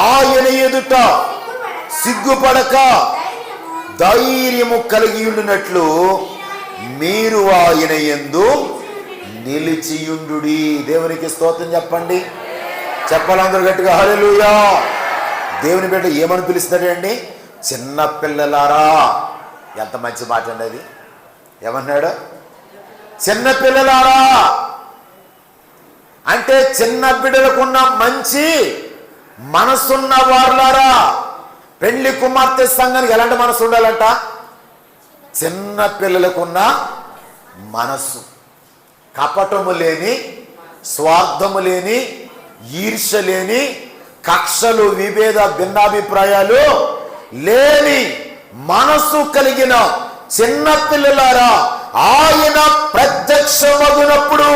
ఆయన ఎదుట సిగ్గుపడక ధైర్యము కలిగి ఉండినట్లు మీరు ఆయన యందు నిలిచియుండుడి. దేవునికి స్తోత్రం చెప్పండి. చెప్పాలందరూ గట్టిగా హల్లెలూయా. దేవుని బిడ్డ ఏమని పిలుస్తాడండి? చిన్న పిల్లలారా. ఎంత మంచి మాట అండి అది. ఏమన్నాడు? చిన్న పిల్లలారా అంటే చిన్న బిడ్డలకున్న మంచి మనసున్న వారులారా. పెళ్లి కుమార్తె సంఘానికి ఎలాంటి మనసు ఉండాలంట? చిన్న పిల్లలకున్న మనసు, కపటము లేని, స్వార్థము లేని, ఈర్ష్య లేని, కక్షలు, విభేద, భిన్నాభిప్రాయాలు లేని మనసు కలిగిన చిన్న పిల్లలారా, ఆయన ప్రత్యక్షమగునప్పుడు,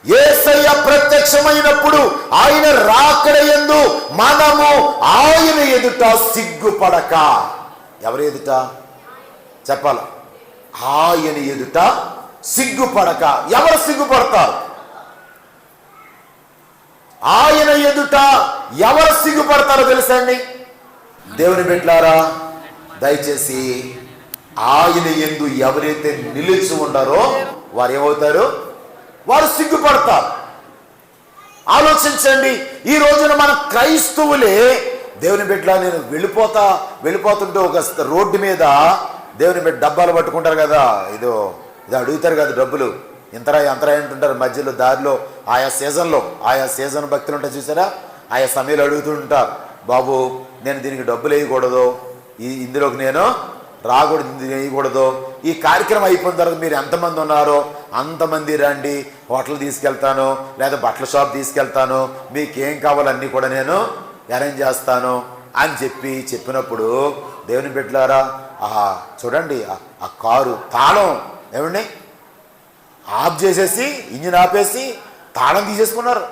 యేసయ్య ప్రత్యక్షమైనప్పుడు, ఆయన రాకడ యందు మనము ఆయన ఎదుట సిగ్గుపడక. ఎవరి ఎదుట చెప్పాల? ఆయన ఎదుట సిగ్గుపడక. ఎవరు సిగ్గుపడతారు? ఆయన ఎదుట ఎవరు సిగ్గుపడతారో తెలుసా అండి? దేవుని బిడ్డలారా, దయచేసి ఆయన యందు ఎవరైతే నిలిచి ఉండారో వారు ఏమవుతారు? వారు సిగ్గుపడతారు. ఆలోచించండి. ఈ రోజున మన క్రైస్తవులే, దేవుని బిడ్డలా, నేను వెళ్ళిపోతుంటే ఒక రోడ్డు మీద దేవుని బిడ్డ డబ్బాలు పట్టుకుంటారు కదా, ఇది అడుగుతారు కదా డబ్బులు, ఇంతరా అంతరా అంటుంటారు. మధ్యలో దారిలో ఆయా సీజన్ భక్తులు ఉంటారు చూసారా, ఆయా సమయంలో అడుగుతుంటారు, బాబు నేను దీనికి డబ్బులు వేయకూడదు, ఇందులోకి నేను రాకూడదు, ఇందులో వేయకూడదు, ఈ కార్యక్రమం అయిపోయిన తర్వాత మీరు ఎంతమంది ఉన్నారో అంతమంది రండి, హోటల్ తీసుకెళ్తాను, లేదా బట్టల షాప్ తీసుకెళ్తాను, మీకేం కావాలో అన్నీ కూడా నేను అరేంజ్ చేస్తాను అని చెప్పినప్పుడు దేవుని బిడ్డలారా, చూడండి ఆ కారు తాళం ఏమండి ఆఫ్ చేసేసి, ఇంజిన్ ఆపేసి తాళం తీసేసుకున్నారు.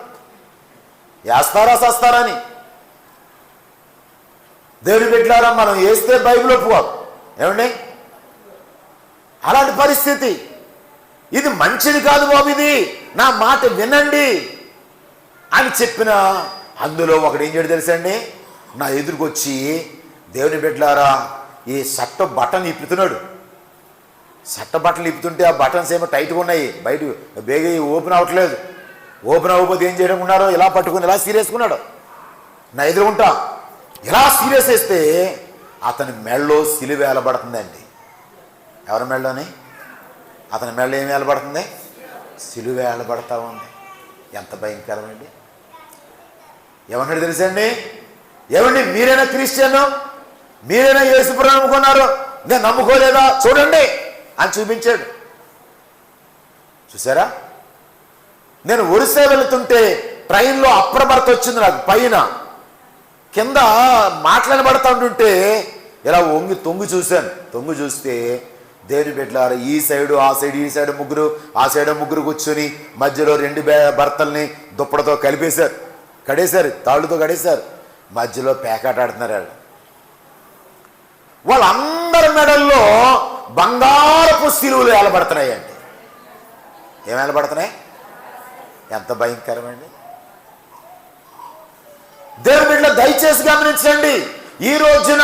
వేస్తారా సస్తారా అని. దేవుని బిడ్డలారా, మనం వేస్తే బైబిల్ ఒప్పుకోదు ఏమండి. అలాంటి పరిస్థితి. ఇది మంచిది కాదు బాబు, ఇది నా మాట వినండి అని చెప్పిన అందులో ఒకడు ఏం చేయడు తెలుసండి, నా ఎదురుకు వచ్చి, దేవుని బిడ్డలారా, ఈ షర్ట్ బటన్ ఇప్పుతున్నాడు. షర్ట్ బట్టలు ఇప్పుతుంటే ఆ బటన్స్ ఏమో టైట్గా ఉన్నాయి, బయట బేగ ఓపెన్ అవ్వట్లేదు. ఓపెన్ అవ్వకపోతే ఏం చేయడం ఉన్నారో ఇలా పట్టుకుని ఇలా సీరియస్కున్నాడు. నా ఎదురుకుంటా ఇలా సీరియస్ వేస్తే అతని మెళ్ళలో సిలువ వేలబడుతుందండి. ఎవరి మెళ్ళలోని? అతని మెళ్ళలో ఏం వేలబడుతుంది? సిలువ వేలబడతా ఉంది. ఎంత భయంకరమండి. ఏమన్నాడు తెలుసండి? ఏమండి, మీరైనా క్రిస్టియన్, మీరైనా యేసుప్రభువుని నమ్ముకున్నారు, నేను నమ్ముకోలేదా చూడండి అని చూపించాడు. చూసారా, నేను ఒరిస్సా వెళుతుంటే ట్రైన్లో అప్రమర్త వచ్చింది నాకు. పైన కింద మాట్లాడబడతా ఉంటుంటే ఇలా తొంగి చూశాను. తొంగి చూస్తే దేవుని బిడ్డలారా, ఈ సైడు ఆ సైడ్, ఈ సైడ్ ముగ్గురు, ఆ సైడ్ ముగ్గురు కూర్చొని మధ్యలో 2 భర్తల్ని దుప్పటితో కలిపేశారు, కడేశారు, తాళ్ళుతో కడేశారు. మధ్యలో పేకాట ఆడుతున్నారు. వాళ్ళందరి మెడల్లో బంగారపు సిలువలు ఏలబడుతున్నాయండి. ఏం ఏలబడుతున్నాయి? ఎంత భయంకరమండి. దేవుని బిడ్డలు దయచేసి గమనించండి. ఈ రోజున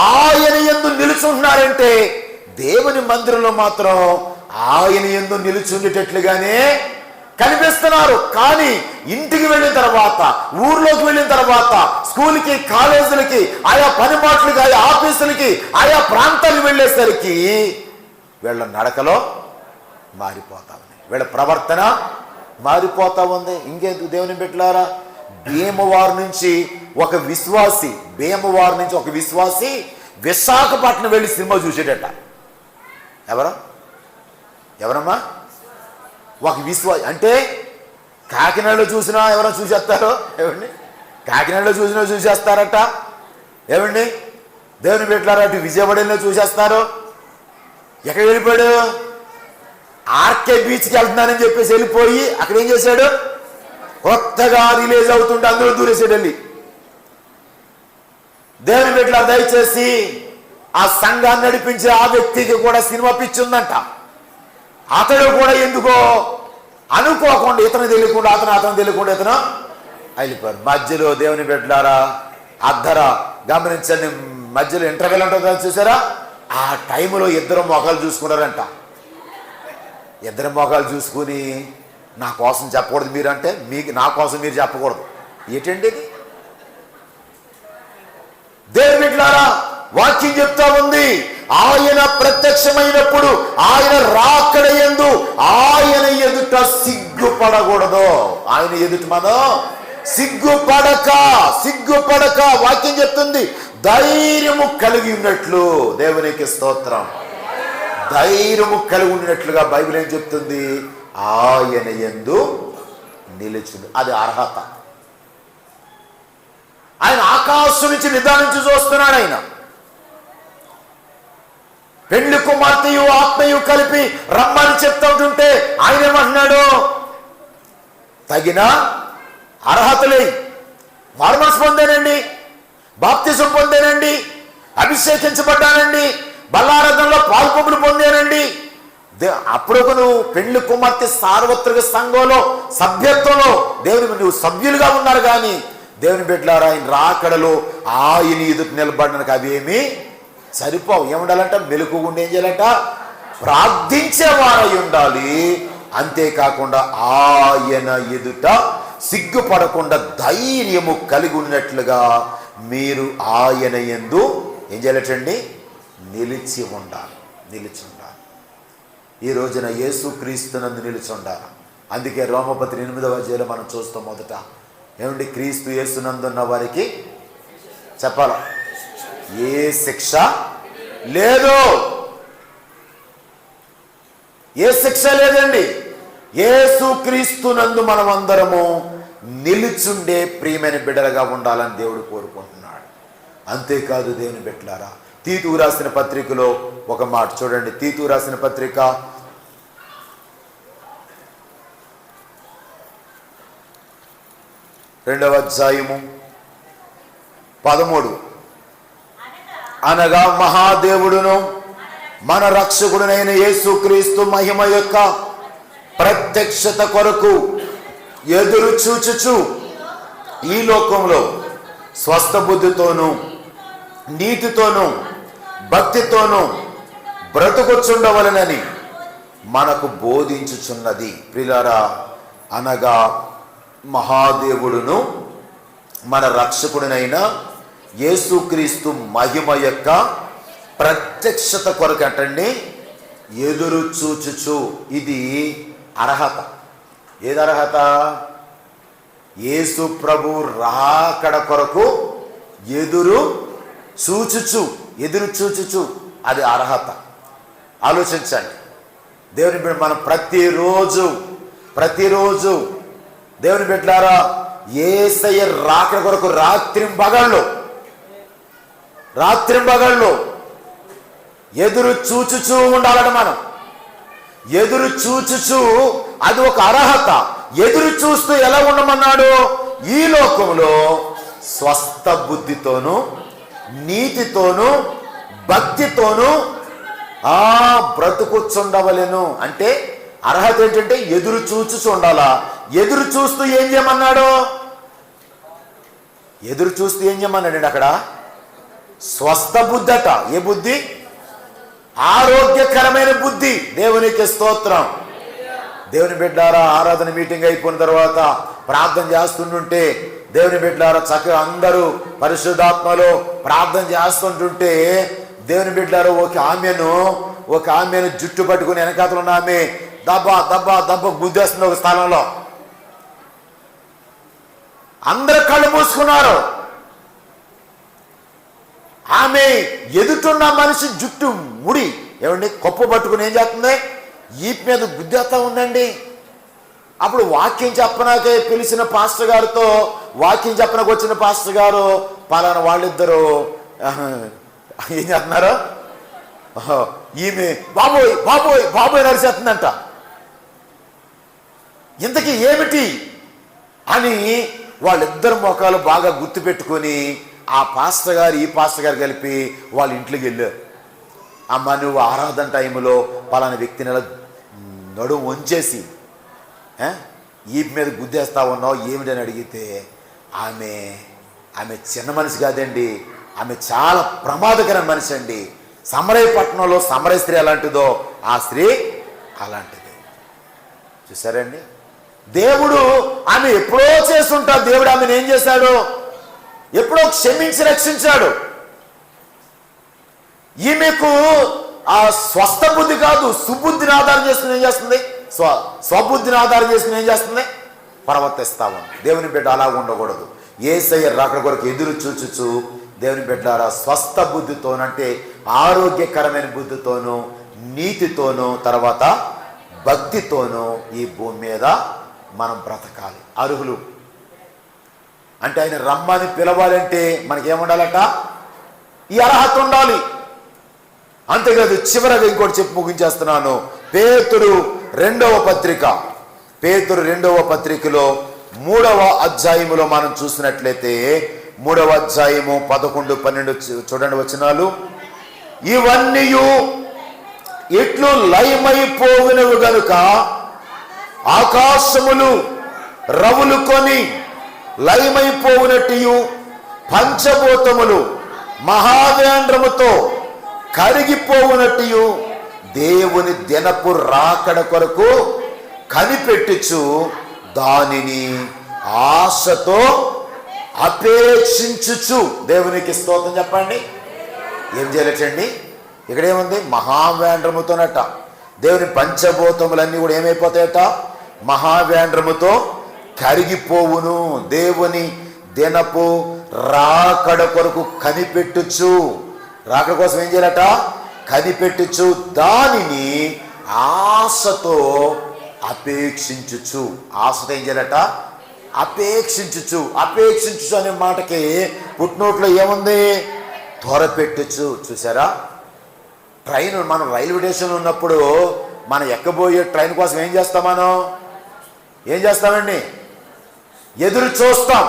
ఆయన యందు నిలుచుంటున్నారంటే దేవుని మందిరంలో మాత్రం ఆయన యందు నిలుచుండేటట్లుగానే కనిపిస్తున్నారు. కానీ ఇంటికి వెళ్ళిన తర్వాత, ఊర్లోకి వెళ్ళిన తర్వాత, స్కూల్కి, కాలేజీలకి, ఆయా పనిపాట్లకి, ఆయా ఆఫీసులకి, ఆయా ప్రాంతాలకు వెళ్ళేసరికి వీళ్ళ నడకలో మారిపోతా ఉంది, వీళ్ళ ప్రవర్తన మారిపోతా ఉంది. ఇంకెందుకు దేవుని బిడ్డలారా, భీమవరం నుంచి ఒక విశ్వాసి విశాఖపట్నం వెళ్ళి సినిమా చూసేటట. ఎవరమ్మా? ఒక విశ్వాసి. అంటే కాకినాడలో చూసినా ఎవరో చూసేస్తారో ఏమండి? కాకినాడలో చూసినా చూసేస్తారట ఏమండి? దేవుని బిడ్డలారా, అటు విజయవాడలో చూసేస్తారు. ఎక్కడ వెళ్ళిపోయాడు? ఆర్కే బీచ్కి వెళ్తున్నానని చెప్పేసి వెళ్ళిపోయి అక్కడ ఏం చేశాడు? కొత్తగా రిలీజ్ అవుతుంటే అందులో దూరేసాడు వెళ్ళి. దేవుని బిడ్డలారా, దయచేసి ఆ సంఘాన్ని నడిపించే ఆ వ్యక్తికి కూడా సినిమా పిచ్చి ఉందంట. అతడు కూడా ఎందుకో అనుకోకుండా, ఇతను తెలియకుండా అతను తెలియకుండా ఇతను వెళ్ళిపోయారు. మధ్యలో దేవుని బిడ్డలారా, గమనించండి, మధ్యలో ఇంటర్వెల్ ఉంటుందో చూసారా? ఆ టైంలో ఇద్దరు మొఖాలు చూసుకున్నారంట. ఇద్దరు మొఖాలు చూసుకుని, నా కోసం చెప్పకూడదు మీరు అంటే, నా కోసం మీరు చెప్పకూడదు. ఏంటండి ఇది? దేవుని బిడ్డలారా, వాక్యం చెప్తా ఉంది, ఆయన ప్రత్యక్షమైనప్పుడు ఆయన రాకడ యందు ఆయన ఎదుట సిగ్గుపడకూడదు. ఆయన ఎదుట మనం సిగ్గుపడక వాక్యం చెప్తుంది, ధైర్యము కలిగి ఉన్నట్లు. దేవునికి స్తోత్రం. ధైర్యము కలిగి ఉన్నట్లుగా బైబిల్ ఏం చెప్తుంది? ఆయన యందు నిలిచింది. అది అర్హత. ఆయన ఆకాశం నుంచి నిదానించి చూస్తున్నాడు. ఆయన పెళ్లి కుమార్తెయు ఆత్మయు కలిపి రమ్మని చెప్తా ఉంటుంటే ఆయన ఏమంటున్నాడు? తగిన అర్హతలే, మారుమనసు పొందానండి, బాప్తిజం పొందానండి, అభిషేకించబడ్డానండి, బల్లారాధనలో పాల్పొంపులు పొందానండి. అప్పుడు నువ్వు పెళ్లి కుమార్తె సార్వత్రిక సంఘంలో సభ్యత్వంలో నువ్వు సభ్యులుగా ఉన్నారు. కానీ దేవుని బిడ్డలారా, ఆయన రాకడలో ఆయన ఎదుట నిలబడడానికి అవేమీ సరిపోవు. ఏముండాలంట? మెలకుగుండి ఏం చేయాలంట? ప్రార్థించేవారై ఉండాలి. అంతేకాకుండా ఆయన ఎదుట సిగ్గుపడకుండా ధైర్యము కలిగి ఉన్నట్లుగా మీరు ఆయన యందు ఏం చేయాలటండి? నిలిచి ఉండాలి. ఈ రోజున యేసుక్రీస్తునందు నిలిచి ఉండాలి. అందుకే రోమపత్రి 8వ అధ్యాయంలో మనం చూస్తాం. మొదట ఏమండి? క్రీస్తు యేసునందున్న వారికి చెప్పాలా? ఏ శిక్ష లేదు. ఏ శిక్ష లేదండి. యేసుక్రీస్తునందు మనం అందరము నిలిచుండే ప్రియమైన బిడ్డలుగా ఉండాలని దేవుడు కోరుకుంటున్నాడు. అంతేకాదు దేవుని బిడ్డలారా, తీతు రాసిన పత్రికలో ఒక మాట చూడండి. తీతు రాసిన పత్రిక 2వ అధ్యాయము 13. అనగా మహాదేవుడును మన రక్షకుడునైన యేసుక్రీస్తు మహిమ యొక్క ప్రత్యక్షత కొరకు ఎదురు చూచుచు ఈ లోకంలో స్వస్థ బుద్ధితోనూ నీతితోనూ భక్తితోనూ బ్రతుకుచుండవలనని మనకు బోధించుచున్నది. ప్రియులారా, అనగా మహాదేవుడును మన రక్షకుడినైన యేసుక్రీస్తు మహిమ యొక్క ప్రత్యక్షత కొరకు అంటండి ఎదురు చూచుచు. ఇది అర్హత. ఏది అర్హత? యేసు ప్రభు రాకడ కొరకు ఎదురు చూచుచు. అది అర్హత. ఆలోచించండి. దేవుని బిడ్డ మనం ప్రతిరోజు దేవుని బిడ్డలారా యేసయ్య రాకడ కొరకు రాత్రింబగళ్ళు ఎదురు చూచుచూ ఉండాలట. మనం ఎదురు చూచుచూ, అది ఒక అర్హత. ఎదురు చూస్తూ ఎలా ఉండమన్నాడు? ఈ లోకంలో స్వస్థ బుద్ధితోనూ నీతితోనూ భక్తితోనూ బ్రతుకుచుండవలెను. అంటే అర్హత ఏంటంటే ఎదురు చూచుచూ ఉండాలా. ఎదురు చూస్తూ ఏం చేయమన్నాడు? ఎదురు చూస్తూ ఏం చేయమన్నాడు అక్కడ? స్వస్థ బుద్ధి అట. ఏ బుద్ధి? ఆరోగ్యకరమైన బుద్ధి. దేవునికి స్తోత్రం. దేవుని బిడ్డారా, ఆరాధన మీటింగ్ అయిపోయిన తర్వాత ప్రార్థన చేస్తుంటుంటే దేవుని బిడ్డారా చక్కగా అందరూ పరిశుద్ధాత్మలో ప్రార్థన చేస్తుంటుంటే దేవుని బిడ్డారు ఒక ఆమెను జుట్టు పట్టుకుని వెనకాతలు ఉన్న ఆమె దబ్బా గుద్దేస్తుంది ఒక స్థలంలో. అందరు కళ్ళు మూసుకున్నారు. ఆమె ఎదుటున్న మనిషి జుట్టు ముడి ఏమండి కొప్పు పట్టుకుని ఏం చేస్తుంది? ఈప్ మీద గుద్దేస్తా ఉందండి. అప్పుడు వాక్యం చెప్పనాకే పిలిచిన పాస్టర్ గారితో, వాక్యం చెప్పనకు వచ్చిన పాస్టర్ గారు పలానా వాళ్ళిద్దరూ ఏం చేస్తున్నారు? ఈమె బాబోయ్ బాబోయ్ బాబోయ్ నడిచేస్తుందంట. ఇంతకీ ఏమిటి అని వాళ్ళిద్దరు ముఖాలు బాగా గుర్తుపెట్టుకొని ఆ పాస్టర్ గారు ఈ పాస్టర్ గారు కలిపి వాళ్ళ ఇంట్లోకి వెళ్ళారు. అమ్మ, నువ్వు ఆరాధన టైంలో పలానా వ్యక్తిని నడుము వంచేసి ఈ మీద గుద్దేస్తా ఉన్నావు ఏమిటని అడిగితే ఆమె చిన్న మనిషి కాదండి, ఆమె చాలా ప్రమాదకరమైన మనిషి అండి. సమరయపట్నంలో సమరయ స్త్రీ ఎలాంటిదో ఆ స్త్రీ అలాంటిది. చూసారండి, దేవుడు ఆమె ఎప్పుడో చేస్తుంటాడు. దేవుడు ఆమెను ఏం చేశాడు? ఎప్పుడో క్షమించి రక్షించాడు. ఈమెకు ఆ స్వస్థ బుద్ధి కాదు, సుబుద్ధిని ఆధారం చేసుకుని ఏం చేస్తుంది? స్వబుద్ధిని ఆధారం చేసుకుని ఏం చేస్తుంది? ప్రవర్తిస్తాము. దేవుని బిడ్డ అలా ఉండకూడదు. యేసయ్య రాకడ కొరకు ఎదురు చూచుచు దేవుని బిడ్డారా స్వస్థ బుద్ధితోనంటే ఆరోగ్యకరమైన బుద్ధితోనూ నీతితోనూ తర్వాత భక్తితోనూ ఈ భూమి మీద మనం బ్రతకాలి. అర్హులు అంటే ఆయన రమ్మని పిలవాలంటే మనకేముండాలట? ఈ అర్హత ఉండాలి. అంతేకాదు, చివరగా ఇంకోటి చెప్పి ముగించేస్తున్నాను. పేతురు రెండవ పత్రికలో 3వ అధ్యాయములో మనం చూసినట్లయితే 3వ అధ్యాయము 11, 12 చూడండి వచనాలు. ఇవన్నీ ఇట్లు లయమైపోయినవి గనుక ఆకాశములు రవులు కొని లయమైపోవునట్టు పంచభూతములు మహావేంద్రముతో కరిగిపోవునట్టు దేవుని దినపు రాకడ కొరకు కనిపెట్టుచు దానిని ఆశతో అపేక్షించుచు. దేవునికి స్తోత్రం చెప్పండి. ఏం చేయలేటండి? ఇక్కడేముంది? మహావేంద్రముతోనట. దేవుని పంచభూతములన్నీ కూడా ఏమైపోతాయట? మహావేంద్రముతో కరిగిపోవును. దేవుని దినపు రాకడ కొరకు కనిపెట్టుచు. రాకడ కోసం ఏం చేయాలట? కనిపెట్టుచు దానిని ఆశతో అపేక్షించుచు. ఆశతో ఏం చేయాలట? అపేక్షించుచు. అపేక్షించుచు అనే మాటకి పుట్నోట్లో ఏముంది? త్వరపెట్టుచు. చూసారా, మనం రైల్వే స్టేషన్లో ఉన్నప్పుడు మనం ఎక్కబోయే ట్రైన్ కోసం ఏం చేస్తాం? ఏం చేస్తామండి? ఎదురు చూస్తాం.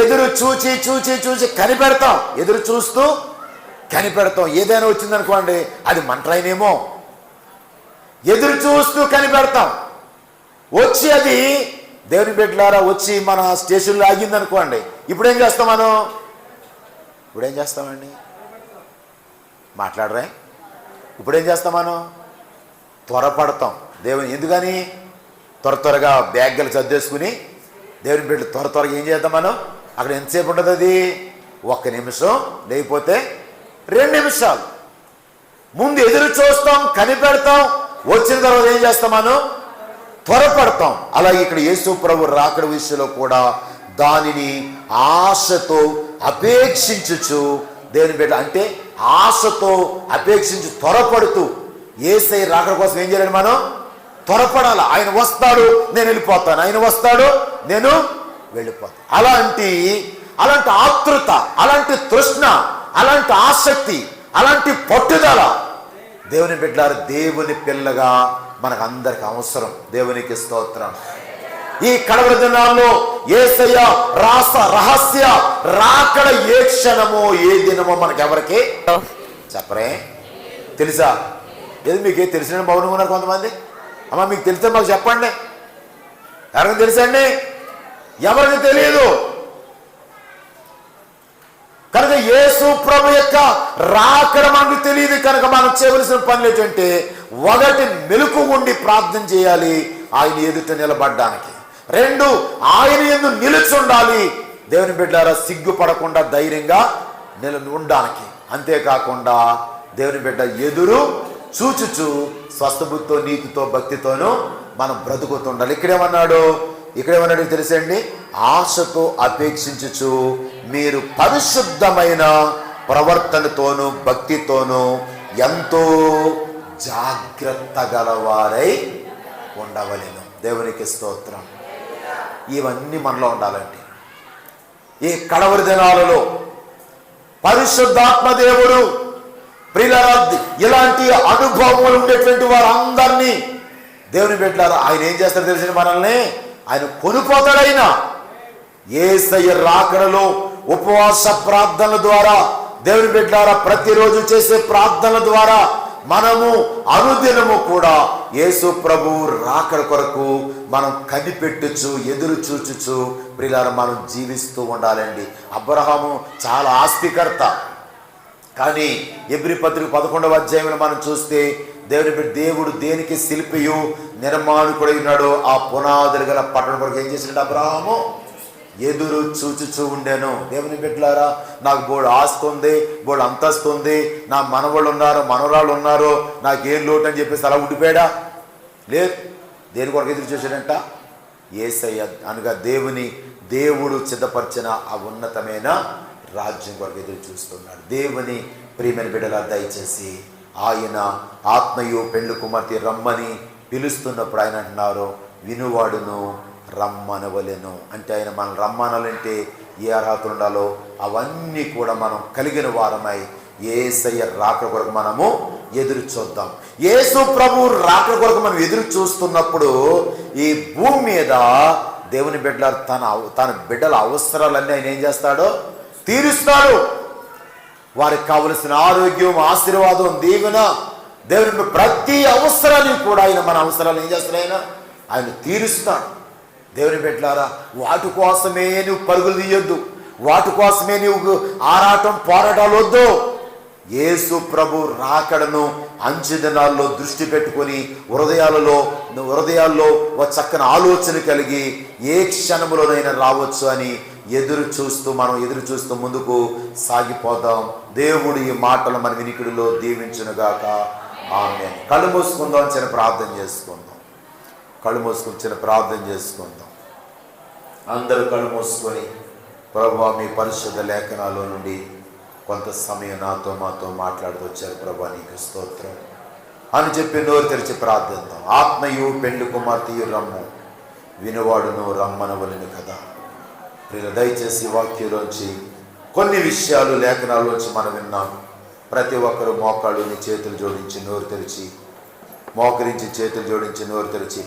ఎదురు చూచి చూచి చూచి కనిపెడతాం. ఎదురు చూస్తూ కనిపెడతాం. ఏదైనా వచ్చిందనుకోండి, అది మన ట్రైన్ ఏమో, ఎదురు చూస్తూ కనిపెడతాం. వచ్చి అది దేవుని బిడ్డలారా వచ్చి మన స్టేషన్లో ఆగిందనుకోండి, ఇప్పుడేం చేస్తాం? ఇప్పుడేం చేస్తామండి? మాట్లాడరా? ఇప్పుడేం చేస్తాం? త్వరపడతాం. దేవుని ఎందుకని? త్వరగా బ్యాగ్లు సర్దేసుకుని దేవుని బిడ్డలు త్వరగా ఏం చేద్దాం? అక్కడ ఎంతసేపు ఉంటుంది? అది 1 నిమిషం, లేకపోతే 2 నిమిషాలు. ముందు ఎదురు చూస్తాం, కనిపెడతాం. వచ్చిన తర్వాత ఏం చేస్తాం? త్వరపడతాం. అలాగే ఇక్కడ యేసు ప్రభు రాకడ విషయంలో కూడా దానిని ఆశతో అపేక్షించుచు దేవుని బిడ్డ అంటే ఆశతో అపేక్షించి త్వరపడుతూ యేసయ్య రాకడ కోసం ఏం చేయాలి? మనం త్వరపడాలి. ఆయన వస్తాడు, నేను వెళ్ళిపోతాను, ఆయన వస్తాడు, నేను వెళ్ళిపోతాను. అలాంటి ఆతృత, అలాంటి తృష్ణ, అలాంటి ఆసక్తి, అలాంటి పట్టుదల దేవుని బిడ్డలారా, దేవుని పిల్లగా మనకు అందరికి అవసరం. దేవునికి స్తోత్రం. ఈ కడవరి దినాల్లో యేసయ్య రహస్య రాకడ ఏ క్షణమో ఏ దినమో మనకెవరికి చెప్పరే? తెలుసా? ఏది మీకు తెలిసిన మౌనంగా ఉన్నారు కొంతమంది. అమ్మ మీకు తెలిస్తే మాకు చెప్పండి. ఎవరికి తెలుసండి? ఎవరికి తెలియదు. కనుక యేసు ప్రభు యొక్క రాకడ మనకు తెలియదు. కనుక మనం చేయవలసిన పనులు ఏంటంటే, ఒకటి మెలకు ఉండి ప్రార్థన చేయాలి ఆయన ఎదుట నిలబడ్డానికి. రెండు, ఆయన యందు నిలుచుండాలి దేవుని బిడ్డలారా, సిగ్గుపడకుండా ధైర్యంగా ఉండడానికి. అంతేకాకుండా దేవుని బిడ్డ ఎదురు చూచుచు స్వస్థబుద్ధితో, నీతితో, భక్తితోనూ మనం బ్రతుకుతుండాలి. ఇక్కడేమన్నాడు తెలుసండి? ఆశతో అపేక్షించుచు మీరు పరిశుద్ధమైన ప్రవర్తనతోనూ భక్తితోనూ ఎంతో జాగ్రత్త గలవారై ఉండవలెను. దేవునికి స్తోత్రం. ఇవన్నీ మనలో ఉండాలండి. ఈ కడవరి దినాలలో పరిశుద్ధాత్మ దేవుడు ప్రియులారా, ఇలాంటి అనుభవములు ఉండేటువంటి వారందరినీ దేవుని బిడ్డలారా ఆయన ఏం చేస్తారో తెలిసిన మనల్ని ఆయన కొనిపోతాడు. ఆయన యేసయ్య రాకడలో ఉపవాస ప్రార్థనల ద్వారా దేవుని బిడ్డలారా, ప్రతిరోజు చేసే ప్రార్థనల ద్వారా మనము అనుదినము కూడా యేసు ప్రభు రాకడ కొరకు మనం కనిపెట్టుచు, ఎదురు చూచుచు ప్రియులారా మనం జీవిస్తూ ఉండాలండి. అబ్రహాము చాలా ఆస్తికర్త, కానీ ఎబ్రీ పత్రిక 11వ అధ్యాయంలో మనం చూస్తే దేవుడు దేనికి శిల్పియు నిర్మాణకుడై ఉన్నాడో ఆ పునాదులు గల పట్టణం కొరకు ఏం చేసినాడు? అబ్రహాము ఎదురు చూచుచూ ఉండేను. దేవుని బిడ్డలారా, నాకు బోడు ఆస్తి ఉంది, బోడు అంతస్తు ఉంది, నా మనవాళ్ళు ఉన్నారు, మనవరాళ్ళు ఉన్నారు, నాకేం లోటు అని చెప్పేసి అలా ఉండిపోయాడా? లేదు. దేని కొరకు ఎదురు చూసాడంట? యేసయ్య అనగా దేవుడు సిద్ధపరిచిన ఆ ఉన్నతమైన రాజ్యం కొరకు ఎదురు చూస్తున్నాడు. దేవుని ప్రియమైన బిడ్డలా, దయచేసి ఆయన ఆత్మయు పెండ్లి కుమార్తె రమ్మని పిలుస్తున్నప్పుడు ఆయన అంటున్నారు, వినువాడును రమ్మనవలెను. అంటే ఆయన మనం రమ్మనాలంటే ఏ అర్హతలు ఉండాలో అవన్నీ కూడా మనం కలిగిన వారమై యేసయ్య రాకడ కొరకు మనము ఎదురు చూద్దాం. యేసు ప్రభు రాకడ కొరకు మనం ఎదురు చూస్తున్నప్పుడు ఈ భూమి మీద దేవుని బిడ్డల తన బిడ్డల అవసరాలన్నీ ఆయన ఏం చేస్తాడో తీరుస్తాడు. వారికి కావలసిన ఆరోగ్యం, ఆశీర్వాదం, దీవెన, దేవుని ప్రతి అవసరాన్ని కూడా ఆయన మన అవసరాలు ఏం చేస్తాడు? ఆయన తీరుస్తాడు. దేవుని బిడ్డలారా, వాటి కోసమే నువ్వు పరుగులు తీయొద్దు, వాటి కోసమే నువ్వు పోరాటాలు వద్దు. యేసు ప్రభు రాకడను అంచె దినాల్లో దృష్టి పెట్టుకొని హృదయాల్లో ఒక చక్కని ఆలోచన కలిగి ఏ క్షణంలోనైనా రావచ్చు అని మనం ఎదురు చూస్తూ ముందుకు సాగిపోదాం. దేవుడు ఈ మాటలు మన వినికిడిలో దీవించునుగాక. ఆమేన్. కళ్ళు మూసుకుందాం, చిన్న ప్రార్థన చేసుకుందాం. అందరూ కళ్ళు మూసుకొని, ప్రభువా మీ పరిశుద్ధ లేఖనాల్లో నుండి కొంత సమయం మాతో మాట్లాడుతూ వచ్చారు. ప్రభువా నీకు స్తోత్రం అని చెప్పి నోరు తెరిచి ప్రార్థిద్దాం. ఆత్మయు పెండ్లి కుమార్తెయు రమ్ము, వినువాడును రమ్మనవలెను కదా. ప్రియుల, దయచేసి వాక్యంలోంచి కొన్ని విషయాలు లేఖనాల్లోంచి మనం విన్నాం. ప్రతి ఒక్కరూ మోకాళ్ళుని చేతులు జోడించి నోరు తెరిచి,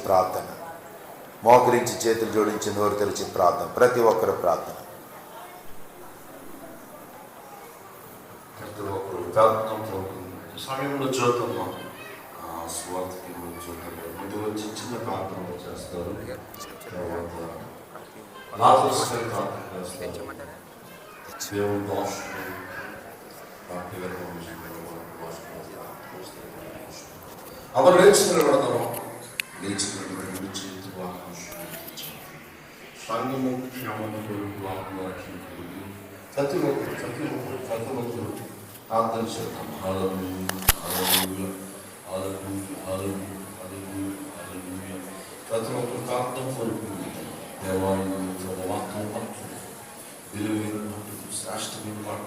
ప్రార్థన. ప్రతి ఒక్కరు ప్రార్థన. సమయంలో చూద్దామా స్వార్థకి ముందు వచ్చి చిన్న ప్రార్థన చేస్తారు. తర్వాత దేవుని దోషులు ಅವರು లేచినడతాము. లేచినటువంటి చేతి సంఘము క్షేమను కొరకు ఆత్మరక్షణ కలిగి ప్రతి ఒక్కరు ప్రార్థన చేద్దాం. ప్రతి ఒక్కరు ప్రార్థన కోరుకుంది. దేవాలయం వాక్యం విలువైన శ్రేష్టమైన మాట